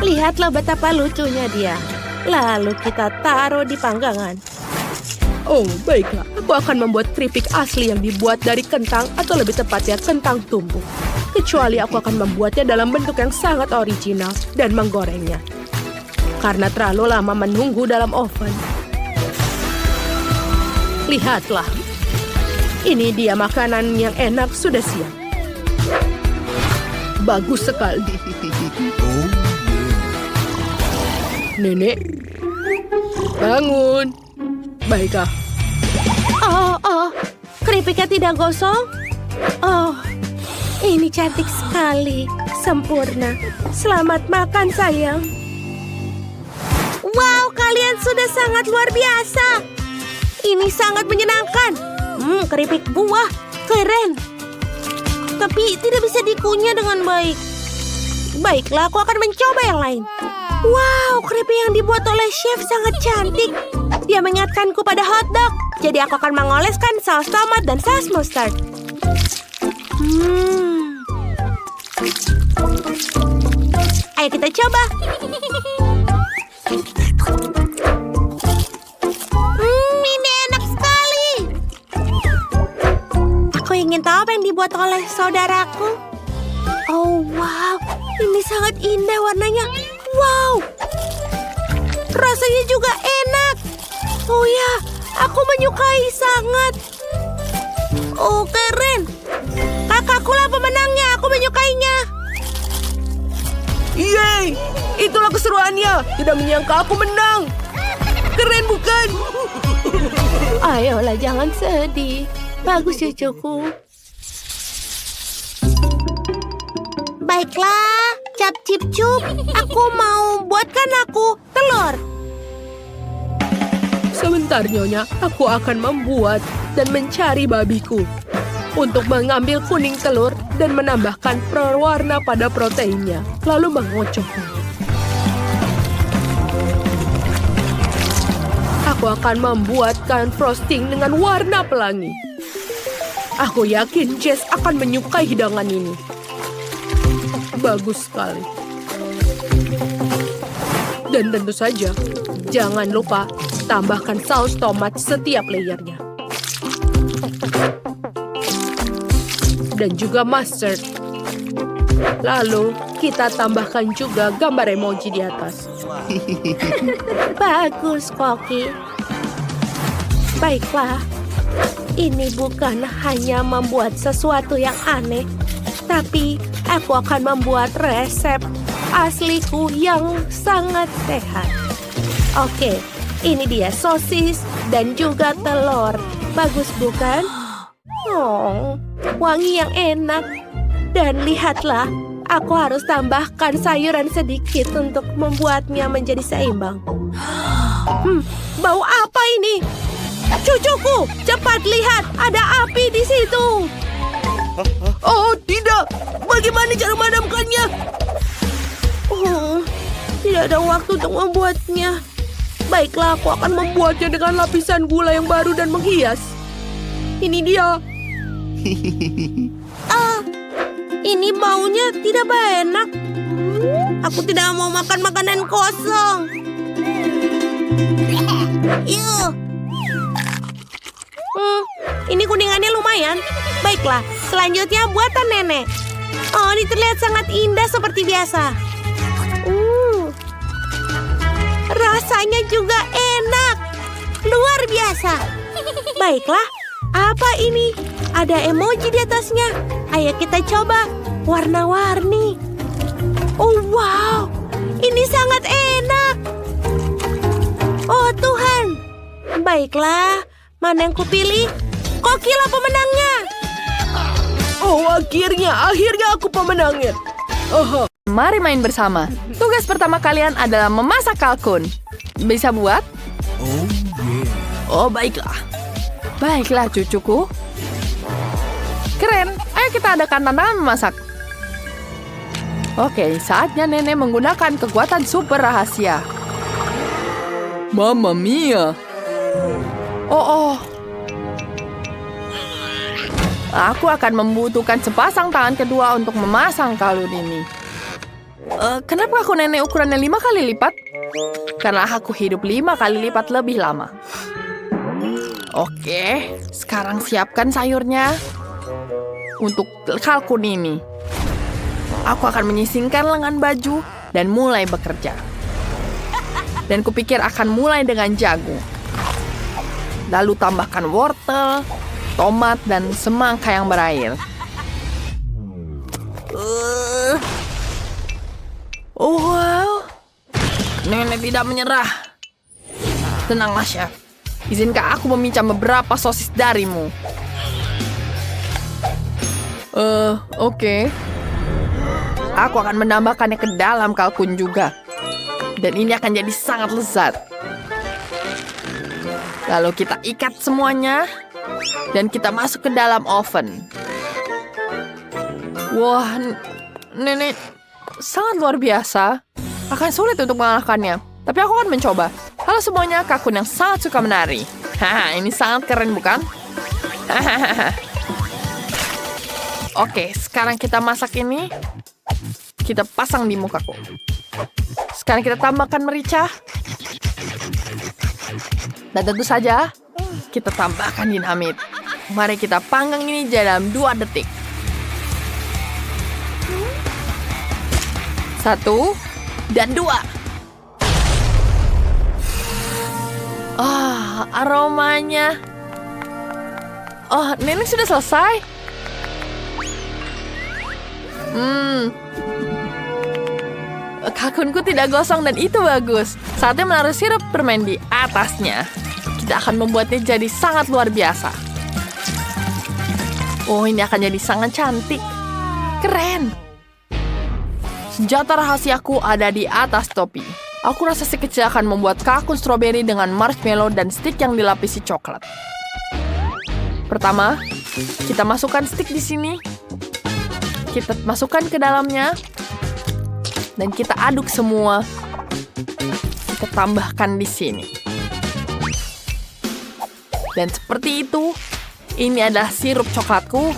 lihatlah betapa lucunya dia. Lalu kita taruh di panggangan. Oh, baiklah. Aku akan membuat keripik asli yang dibuat dari kentang atau lebih tepatnya kentang tumbuk. Kecuali aku akan membuatnya dalam bentuk yang sangat original dan menggorengnya. Karena terlalu lama menunggu dalam oven. Lihatlah. Ini dia makanan yang enak sudah siap. Bagus sekali. Nenek, bangun. Baiklah. Oh, keripiknya tidak gosong? Oh, ini cantik sekali. Sempurna. Selamat makan, sayang. Wow, kalian sudah sangat luar biasa. Ini sangat menyenangkan. Keripik buah. Keren. Tapi tidak bisa dikunyah dengan baik. Baiklah, aku akan mencoba yang lain. Wow, keripik yang dibuat oleh chef sangat cantik. Dia mengingatkanku pada hotdog. Jadi aku akan mengoleskan saus tomat dan saus mustard. Ayo kita coba. Ini enak sekali. Aku ingin tahu apa yang dibuat oleh saudaraku. Oh, wow. Ini sangat indah warnanya. Wow. Rasanya juga enak. Oh ya, aku menyukai sangat. Oh, keren. Kakakkulah pemenangnya. Aku menyukainya. Yeay, itulah keseruannya. Tidak menyangka aku menang. Keren bukan? Ayolah, jangan sedih. Bagus cucuku. Baiklah, cap cip cup. Aku mau buatkan aku telur. Sebentar, Nyonya. Aku akan membuat dan mencari babiku. Untuk mengambil kuning telur dan menambahkan pewarna pada proteinnya. Lalu mengocoknya. Aku akan membuatkan frosting dengan warna pelangi. Aku yakin Jess akan menyukai hidangan ini. Bagus sekali. Dan tentu saja, jangan lupa tambahkan saus tomat setiap layernya. Dan juga mustard. Lalu kita tambahkan juga gambar emoji di atas. Bagus, Koki. Baiklah, ini bukan hanya membuat sesuatu yang aneh, tapi aku akan membuat resep asliku yang sangat sehat. Oke, ini dia sosis dan juga telur. Bagus bukan? Oh, wangi yang enak. Dan lihatlah, aku harus tambahkan sayuran sedikit untuk membuatnya menjadi seimbang. Bau apa ini? Cucuku, cepat lihat, ada api di situ. Oh, tidak. Bagaimana cara memadamkannya? Oh, tidak ada waktu untuk membuatnya. Baiklah, aku akan Membuatnya dengan lapisan gula yang baru dan menghias. Ini dia. ini baunya tidak enak. Aku tidak mau makan makanan kosong. Ini kuningannya lumayan. Baiklah, selanjutnya buatan nenek. Oh, ini terlihat sangat indah seperti biasa. Rasanya juga enak. Luar biasa. Baiklah, apa ini? Ada emoji di atasnya. Ayo kita coba. Warna-warni. Oh, wow. Ini sangat enak. Oh, Tuhan. Baiklah, mana yang kupilih? Kokila pemenangnya. Oh, akhirnya aku pemenangnya. Mari main bersama. Tugas pertama kalian adalah memasak kalkun. Bisa buat? Oh, baiklah. Baiklah, cucuku. Keren. Ayo kita adakan tantangan memasak. Oke, saatnya nenek menggunakan kekuatan super rahasia. Mamma mia. Oh. Aku akan membutuhkan sepasang tangan kedua untuk memasang kalung ini. Kenapa aku nenek ukurannya 5 kali lipat? Karena aku hidup 5 kali lipat lebih lama. Oke, sekarang siapkan sayurnya untuk kalkun ini. Aku akan menyisingkan lengan baju dan mulai bekerja. Dan kupikir akan mulai dengan jagung. Lalu tambahkan wortel, tomat, dan semangka yang berair. Oh, wow. Nenek tidak menyerah. Tenanglah, Chef. Izinkah aku meminjam beberapa sosis darimu? Oke. Aku akan menambahkannya ke dalam kalkun juga. Dan ini akan jadi sangat lezat. Lalu kita ikat semuanya. Dan kita masuk ke dalam oven. Wah, nenek sangat luar biasa. Akan sulit untuk mengalahkannya. Tapi aku akan mencoba. Halo semuanya, Kakun yang sangat suka menari. Haha, ini sangat keren bukan? Hahaha. Oke, sekarang kita masak ini. Kita pasang di mukaku. Sekarang kita tambahkan merica. Dan tentu saja, kita tambahkan dinamit. Mari kita panggang ini dalam 2 detik. 1 dan 2. Aromanya. Oh, nenek sudah selesai. Kakunku tidak gosong dan itu bagus. Saatnya menaruh sirup permen di atasnya. Kita akan membuatnya jadi sangat luar biasa. Oh, ini akan jadi sangat cantik. Keren. Senjata rahasiaku ada di atas topi. Aku rasa si kecil akan membuat kalkun stroberi dengan marshmallow dan stik yang dilapisi coklat. Pertama, kita masukkan stik di sini. Kita masukkan ke dalamnya. Dan kita aduk semua. Kita tambahkan di sini. Dan seperti itu, ini adalah sirup coklatku.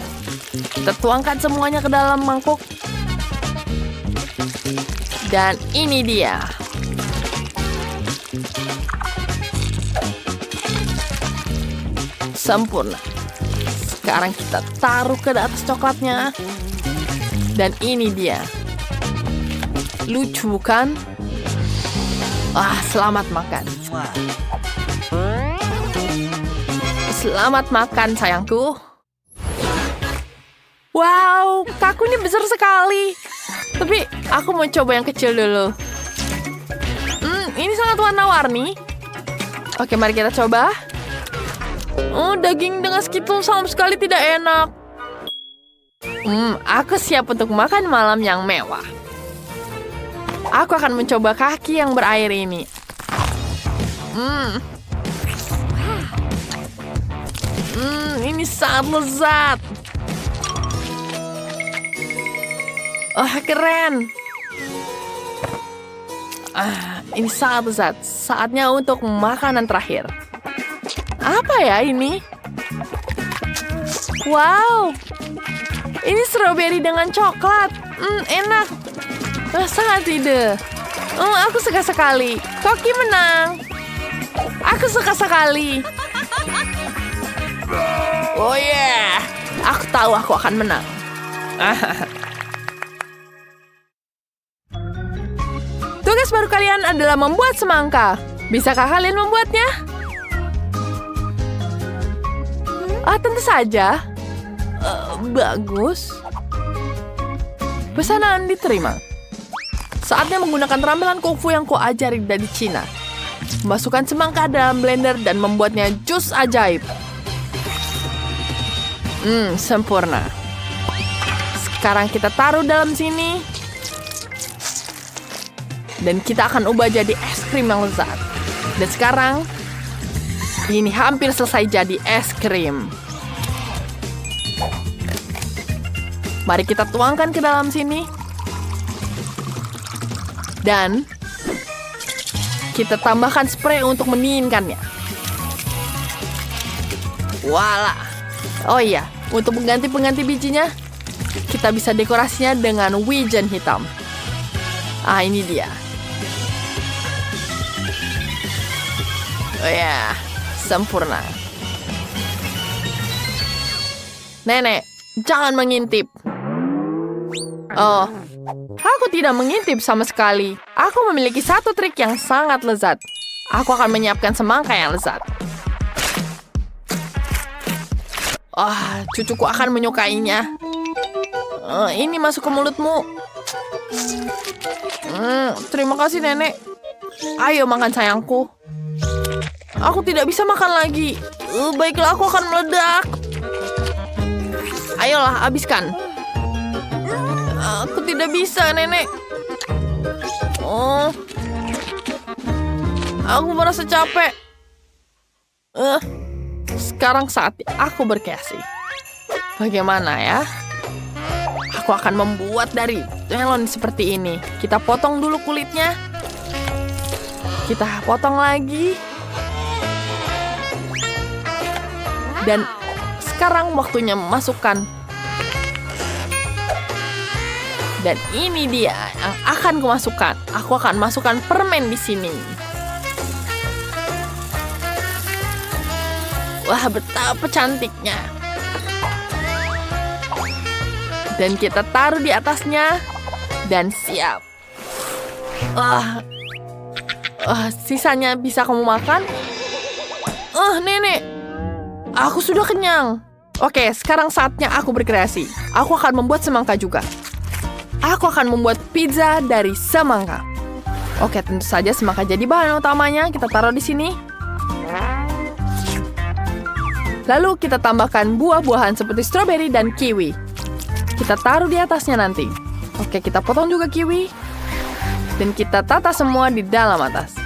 Kita tuangkan semuanya ke dalam mangkuk. Dan ini dia. Sempurna. Sekarang kita taruh ke atas coklatnya. Dan ini dia. Lucu bukan? Selamat makan. Selamat makan sayangku. Wow, kaku ini besar sekali. Tapi aku mau coba yang kecil dulu. Ini sangat warna-warni. Oke, mari kita coba. Daging dengan Skittles sama sekali tidak enak. Aku siap untuk makan malam yang mewah. Aku akan mencoba kaki yang berair ini. Ini sangat lezat. Oh, keren. Ini sangat lezat. Saatnya untuk makanan terakhir. Apa ya ini? Wow. Ini stroberi dengan coklat. Enak. Sangat ide. Aku suka sekali. Koki menang. Aku suka sekali. Oh yeah. Aku tahu aku akan menang. Tugas baru kalian adalah membuat semangka. Bisakah kalian membuatnya? Tentu saja. Bagus. Pesanan diterima. Saatnya menggunakan rammelan kungfu yang kuajari dari Cina. Masukkan semangka dalam blender dan membuatnya jus ajaib. Sempurna. Sekarang kita taruh dalam sini. Dan kita akan ubah jadi es krim yang lezat. Dan sekarang, ini hampir selesai jadi es krim. Mari kita tuangkan ke dalam sini. Dan kita tambahkan spray untuk mendinginkannya. Wala. Oh iya, untuk pengganti bijinya, kita bisa dekorasinya dengan wijen hitam. Ini dia. Oh ya, sempurna. Nenek, jangan mengintip. Oh, aku tidak mengintip sama sekali. Aku memiliki satu trik yang sangat lezat. Aku akan menyiapkan semangka yang lezat. Cucuku akan menyukainya. Ini masuk ke mulutmu. Terima kasih, Nenek. Ayo makan sayangku. Aku tidak bisa makan lagi. Baiklah, aku akan meledak. Ayolah, habiskan. Aku tidak bisa, Nenek. Aku merasa capek. Sekarang saatnya aku berkreasi. Bagaimana ya? Aku akan membuat dari melon seperti ini. Kita potong dulu kulitnya. Kita potong lagi. Dan sekarang waktunya memasukkan. Dan ini dia yang akan kumasukkan. Aku akan masukkan permen di sini. Wah, betapa cantiknya. Dan kita taruh di atasnya. Dan siap. Sisanya bisa kamu makan? Nenek. Aku sudah kenyang. Oke, sekarang saatnya aku berkreasi. Aku akan membuat semangka juga. Aku akan membuat pizza dari semangka. Oke, tentu saja semangka jadi bahan utamanya. Kita taruh di sini. Lalu kita tambahkan buah-buahan seperti stroberi dan kiwi. Kita taruh di atasnya nanti. Oke, kita potong juga kiwi. Dan kita tata semua di dalam atas.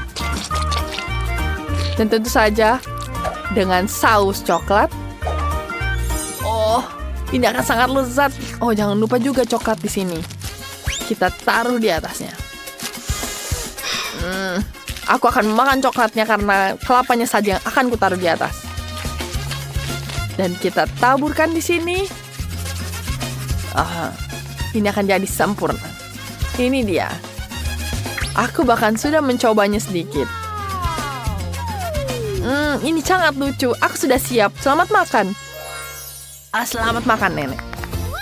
Dan tentu saja dengan saus coklat. Ini akan sangat lezat. Jangan lupa juga coklat di sini. Kita taruh di atasnya. Aku akan memakan coklatnya karena kelapanya saja yang akan kutaruh di atas. Dan kita taburkan di sini. Ini akan jadi sempurna. Ini dia. Aku bahkan sudah mencobanya sedikit. Ini sangat lucu. Aku sudah siap. Selamat makan. Selamat makan, Nenek.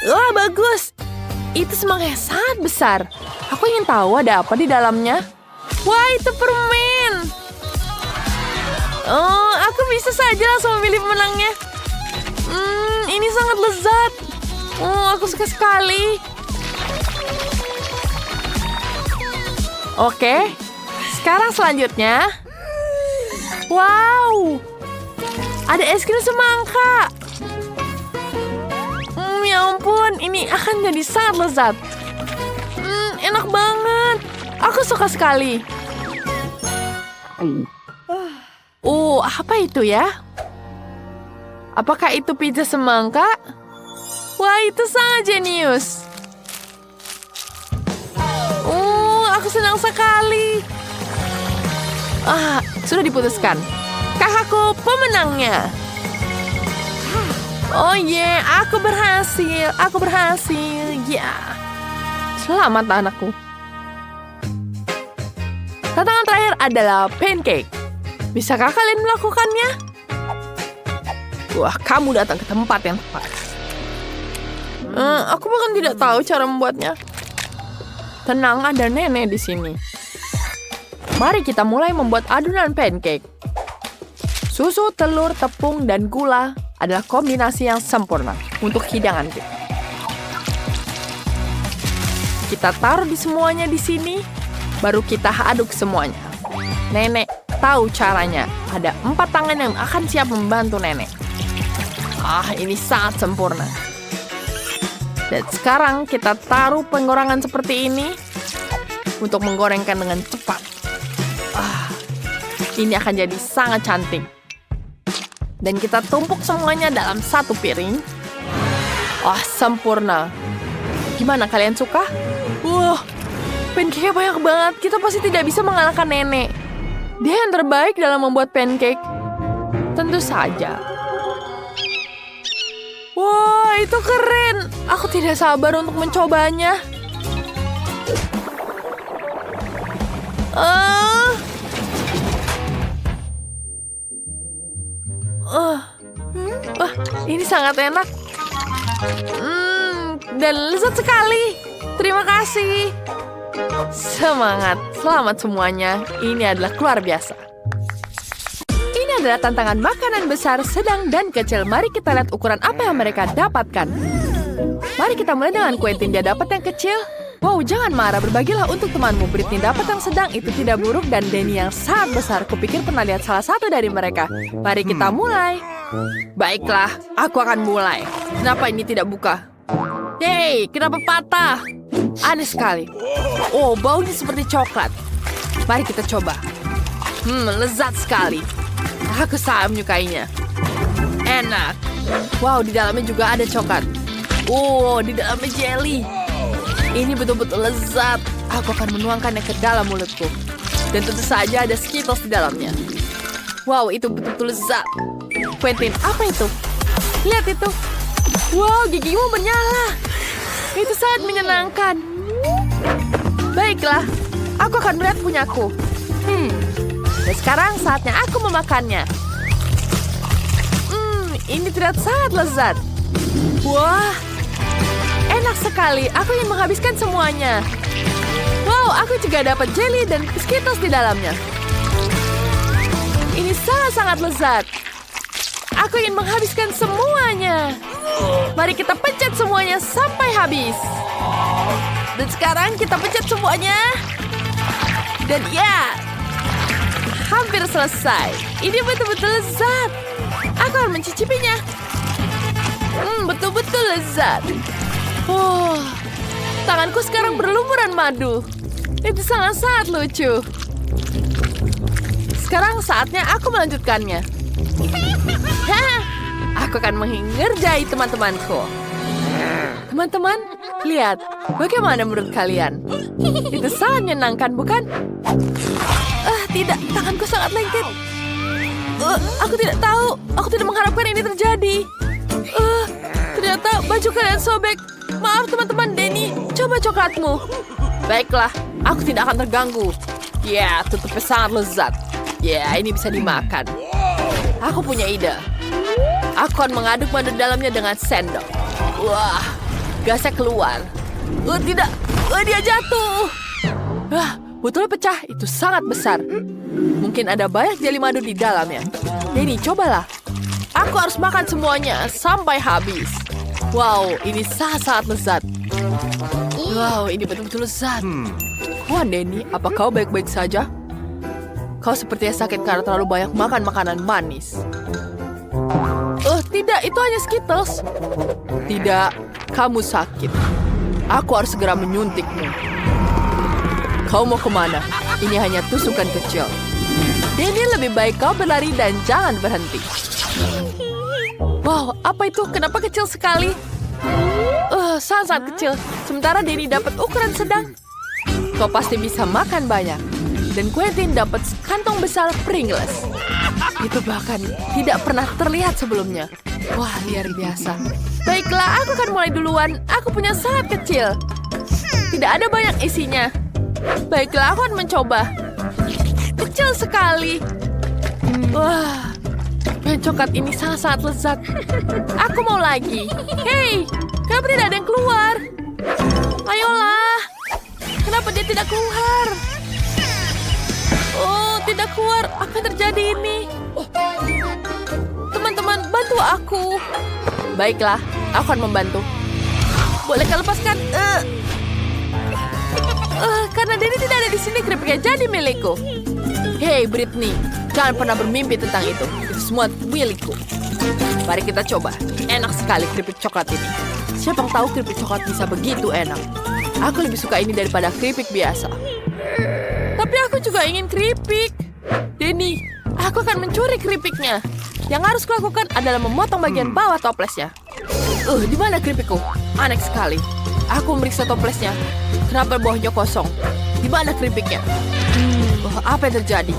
Wah, bagus. Itu semangka yang sangat besar. Aku ingin tahu ada apa di dalamnya. Wah, itu permen. Aku bisa saja langsung memilih pemenangnya. Ini sangat lezat. Aku suka sekali. Oke, sekarang selanjutnya. Wow, ada es krim semangka. Ya ampun, ini akan jadi sangat lezat. Enak banget. Aku suka sekali. Apa itu ya? Apakah itu pizza semangka? Wah, itu sangat jenius. Aku senang sekali. Sudah diputuskan. Kakakku pemenangnya. Oh aku berhasil. Aku berhasil. Selamat anakku. Tantangan terakhir adalah pancake. Bisakah kalian melakukannya? Wah, kamu datang ke tempat yang tepat. Aku bahkan tidak tahu cara membuatnya. Tenang, ada nenek di sini. Mari kita mulai membuat adonan pancake. Susu, telur, tepung, dan gula adalah kombinasi yang sempurna untuk hidangan kita. Kita taruh semuanya di sini, baru kita aduk semuanya. Nenek tahu caranya. Ada 4 tangan yang akan siap membantu nenek. Ini sangat sempurna. Dan sekarang kita taruh penggorengan seperti ini untuk menggorengkan dengan cepat. Ini akan jadi sangat cantik. Dan kita tumpuk semuanya dalam satu piring. Sempurna. Gimana, kalian suka? Wah, pancake banyak banget. Kita pasti tidak bisa mengalahkan nenek. Dia yang terbaik dalam membuat pancake. Tentu saja. Wah, itu keren. Aku tidak sabar untuk mencobanya. Ini sangat enak. Dan lezat sekali. Terima kasih. Semangat. Selamat semuanya. Ini adalah luar biasa. Ini adalah tantangan makanan besar, sedang, dan kecil. Mari kita lihat ukuran apa yang mereka dapatkan. Mari kita mulai dengan Quentin. Dia dapat yang kecil. Wow, jangan marah. Berbagilah untuk temanmu. Britney dapat yang sedang. Itu tidak buruk. Dan Denny yang sangat besar. Kupikir pernah lihat salah satu dari mereka. Mari kita mulai. Baiklah, aku akan mulai. Kenapa ini tidak buka? Hey, kenapa patah? Aneh sekali. Baunya seperti coklat. Mari kita coba. Lezat sekali. Aku sangat menyukainya. Enak. Wow, di dalamnya juga ada coklat. Di dalamnya jelly. Ini betul-betul lezat. Aku akan menuangkannya ke dalam mulutku. Dan tentu saja ada Skittles di dalamnya. Wow, itu betul-betul lezat. Quentin, apa itu? Lihat itu. Wow, gigimu menyala. Itu sangat menyenangkan. Baiklah, aku akan melihat punyaku. Dan sekarang saatnya aku memakannya. Ini terlihat sangat lezat. Wah, enak sekali. Aku ingin menghabiskan semuanya. Wow, aku juga dapat jelly dan Skittles di dalamnya. Ini sangat-sangat lezat. Aku ingin menghabiskan semuanya. Mari kita pencet semuanya sampai habis. Dan sekarang kita pencet semuanya. Dan hampir selesai. Ini betul-betul lezat. Aku akan mencicipinya. Betul-betul lezat. Tanganku sekarang berlumuran madu. Itu sangat-sangat lucu. Sekarang saatnya aku melanjutkannya. Aku akan mengerjai teman-temanku. Teman-teman, lihat. Bagaimana menurut kalian? Itu sangat menyenangkan, bukan? Tidak. Tanganku sangat lengket. Aku tidak tahu. Aku tidak mengharapkan ini terjadi. Ternyata baju kalian sobek. Maaf, teman-teman. Denny, coba coklatmu. Baiklah, aku tidak akan terganggu. Tutupnya sangat lezat. Ini bisa dimakan. Aku punya ide. Aku akan mengaduk madu dalamnya dengan sendok. Wah, gasnya keluar. Tidak. Dia jatuh. Botolnya pecah. Itu sangat besar. Mungkin ada banyak jeli madu di dalamnya. Denny, cobalah. Aku harus makan semuanya sampai habis. Wow, ini sangat-sangat lezat. Wow, ini betul-betul lezat. Wah, Denny, apa kau baik-baik saja? Kau sepertinya sakit karena terlalu banyak makan makanan manis. Tidak, itu hanya Skittles. Tidak, kamu sakit. Aku harus segera menyuntikmu. Kau mau kemana? Ini hanya tusukan kecil. Denny, lebih baik kau berlari dan jangan berhenti. Wow, apa itu? Kenapa kecil sekali? Sangat kecil. Sementara Denny dapat ukuran sedang. Kau pasti bisa makan banyak. Dan Quentin dapat kantong besar Pringles. Itu bahkan tidak pernah terlihat sebelumnya. Wah, luar biasa. Baiklah, aku akan mulai duluan. Aku punya sangat kecil. Tidak ada banyak isinya. Baiklah, aku akan mencoba. Kecil sekali. Wah, permen coklat ini sangat lezat. Aku mau lagi. Hei, kenapa tidak ada yang keluar? Ayolah. Kenapa dia tidak keluar? Oh, tidak keluar. Apa yang terjadi ini? Teman-teman, bantu aku. Baiklah, aku akan membantu. Bolehkah lepaskan? Karena Denny tidak ada di sini, keripiknya jadi milikku. Hei, Britney, jangan pernah bermimpi tentang itu. Itu semua milikku. Mari kita coba. Enak sekali keripik coklat ini. Siapa yang tahu keripik coklat bisa begitu enak? Aku lebih suka ini daripada keripik biasa. Tapi aku juga ingin keripik. Denny, aku akan mencuri keripiknya. Yang harus kulakukan adalah memotong bagian bawah toplesnya. Di mana keripikku? Aneh sekali. Aku memeriksa toplesnya. Kenapa bawahnya kosong? Di mana keripiknya? Apa yang terjadi?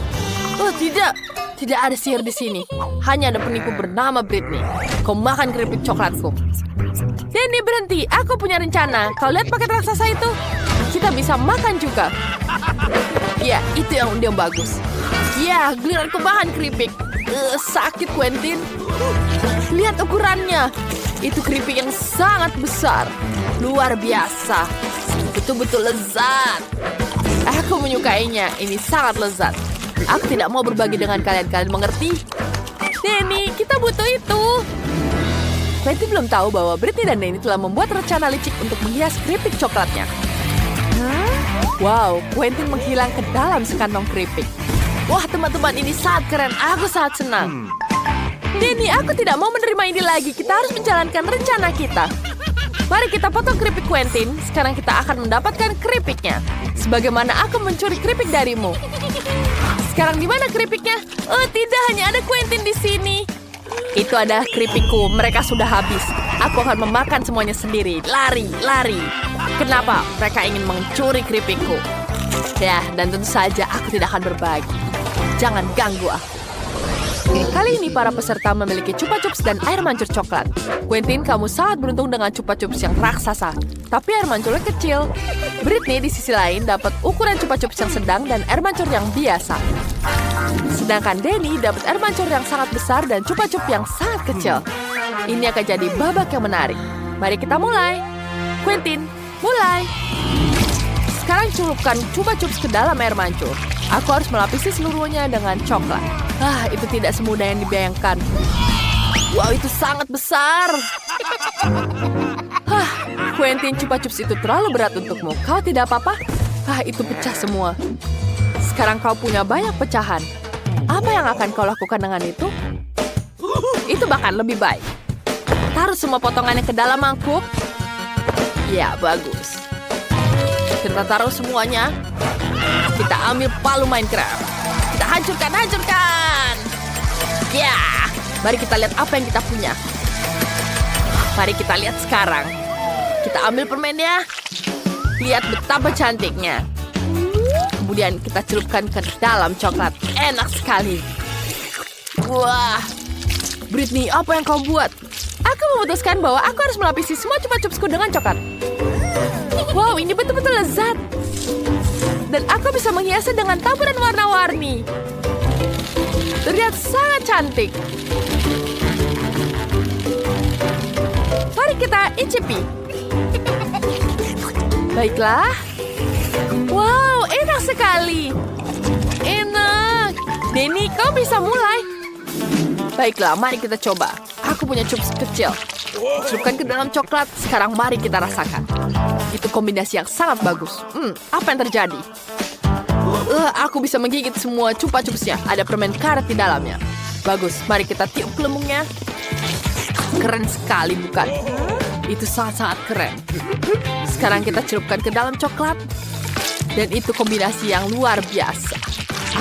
Tidak ada sihir di sini. Hanya ada penipu bernama Britney. Kau makan keripik coklatku. Denny, berhenti. Aku punya rencana. Kau lihat paket raksasa itu? Kita bisa makan juga. Ya, itu yang bagus. Ya, giliranku makan keripik. Sakit, Quentin. Lihat ukurannya. Itu keripik yang sangat besar. Luar biasa. Betul-betul lezat. Aku menyukainya. Ini sangat lezat. Aku tidak mau berbagi dengan kalian. Kalian mengerti? Denny, kita butuh itu. Quentin belum tahu bahwa Britney dan Denny telah membuat rencana licik untuk menghias keripik coklatnya. Wow, Quentin menghilang ke dalam sekantong keripik. Wah, teman-teman, ini sangat keren. Aku sangat senang. Denny, aku tidak mau menerima ini lagi. Kita harus menjalankan rencana kita. Mari kita potong keripik Quentin. Sekarang kita akan mendapatkan keripiknya. Sebagaimana aku mencuri keripik darimu. Sekarang di mana keripiknya? Tidak, hanya ada Quentin di sini. Itu adalah keripikku. Mereka sudah habis. Aku akan memakan semuanya sendiri. Lari. Kenapa mereka ingin mencuri keripikku? Ya, dan tentu saja aku tidak akan berbagi. Jangan ganggu aku. Kali ini para peserta memiliki Chupa Chups dan air mancur coklat. Quentin, kamu sangat beruntung dengan Chupa Chups yang raksasa. Tapi air mancurnya kecil. Britney di sisi lain dapat ukuran Chupa Chups yang sedang dan air mancur yang biasa. Sedangkan Denny dapat air mancur yang sangat besar dan Chupa Chups yang sangat kecil. Ini akan jadi babak yang menarik. Mari kita mulai. Quentin, mulai. Sekarang celupkan Chupa Chups ke dalam air mancur. Aku harus melapisi seluruhnya dengan coklat. Itu tidak semudah yang dibayangkan. Wow, itu sangat besar. Quentin, Chupa Chups itu terlalu berat untukmu. Kau tidak apa-apa? Itu pecah semua. Sekarang kau punya banyak pecahan. Apa yang akan kau lakukan dengan itu? Itu bahkan lebih baik. Taruh semua potongannya ke dalam mangkuk. Ya, bagus. Kita taruh semuanya. Kita ambil palu Minecraft. Kita hancurkan. Ya, mari kita lihat apa yang kita punya. Mari kita lihat sekarang. Kita ambil permennya. Lihat betapa cantiknya. Kemudian kita celupkan ke dalam coklat. Enak sekali. Wah, Britney, apa yang kau buat? Aku memutuskan bahwa aku harus melapisi semua Chupa Chupsku dengan coklat. Wow, ini betul-betul lezat. Dan aku bisa menghiasnya dengan taburan warna-warni. Terlihat sangat cantik. Mari kita icipi. Baiklah. Wow, enak sekali. Enak. Denny, kau bisa mulai. Baiklah, mari kita coba. Aku punya chups kecil. Celupkan ke dalam coklat. Sekarang mari kita rasakan. Itu kombinasi yang sangat bagus. Apa yang terjadi? Aku bisa menggigit semua Chupa Chupsnya. Ada permen karet di dalamnya. Bagus, mari kita tiup gelembungnya. Keren sekali, bukan? Itu sangat-sangat keren. Sekarang kita celupkan ke dalam coklat. Dan itu kombinasi yang luar biasa.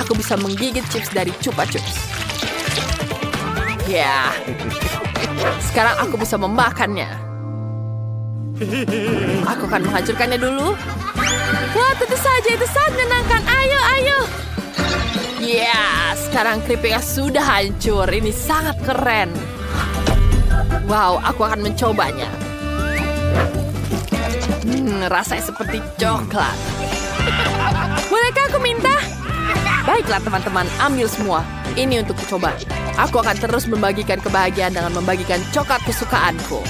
Aku bisa menggigit chips dari Chupa Chups. Ya. Sekarang aku bisa memakannya. Aku akan menghancurkannya dulu. Wah, tentu saja itu sangat menyenangkan. Ayo, ayo. Ya, sekarang keripiknya sudah hancur. Ini sangat keren. Wow, aku akan mencobanya. Rasanya seperti coklat. Bolehkah aku minta? Baiklah teman-teman, ambil semua. Ini untuk coba. Aku akan terus membagikan kebahagiaan dengan membagikan coklat kesukaanku.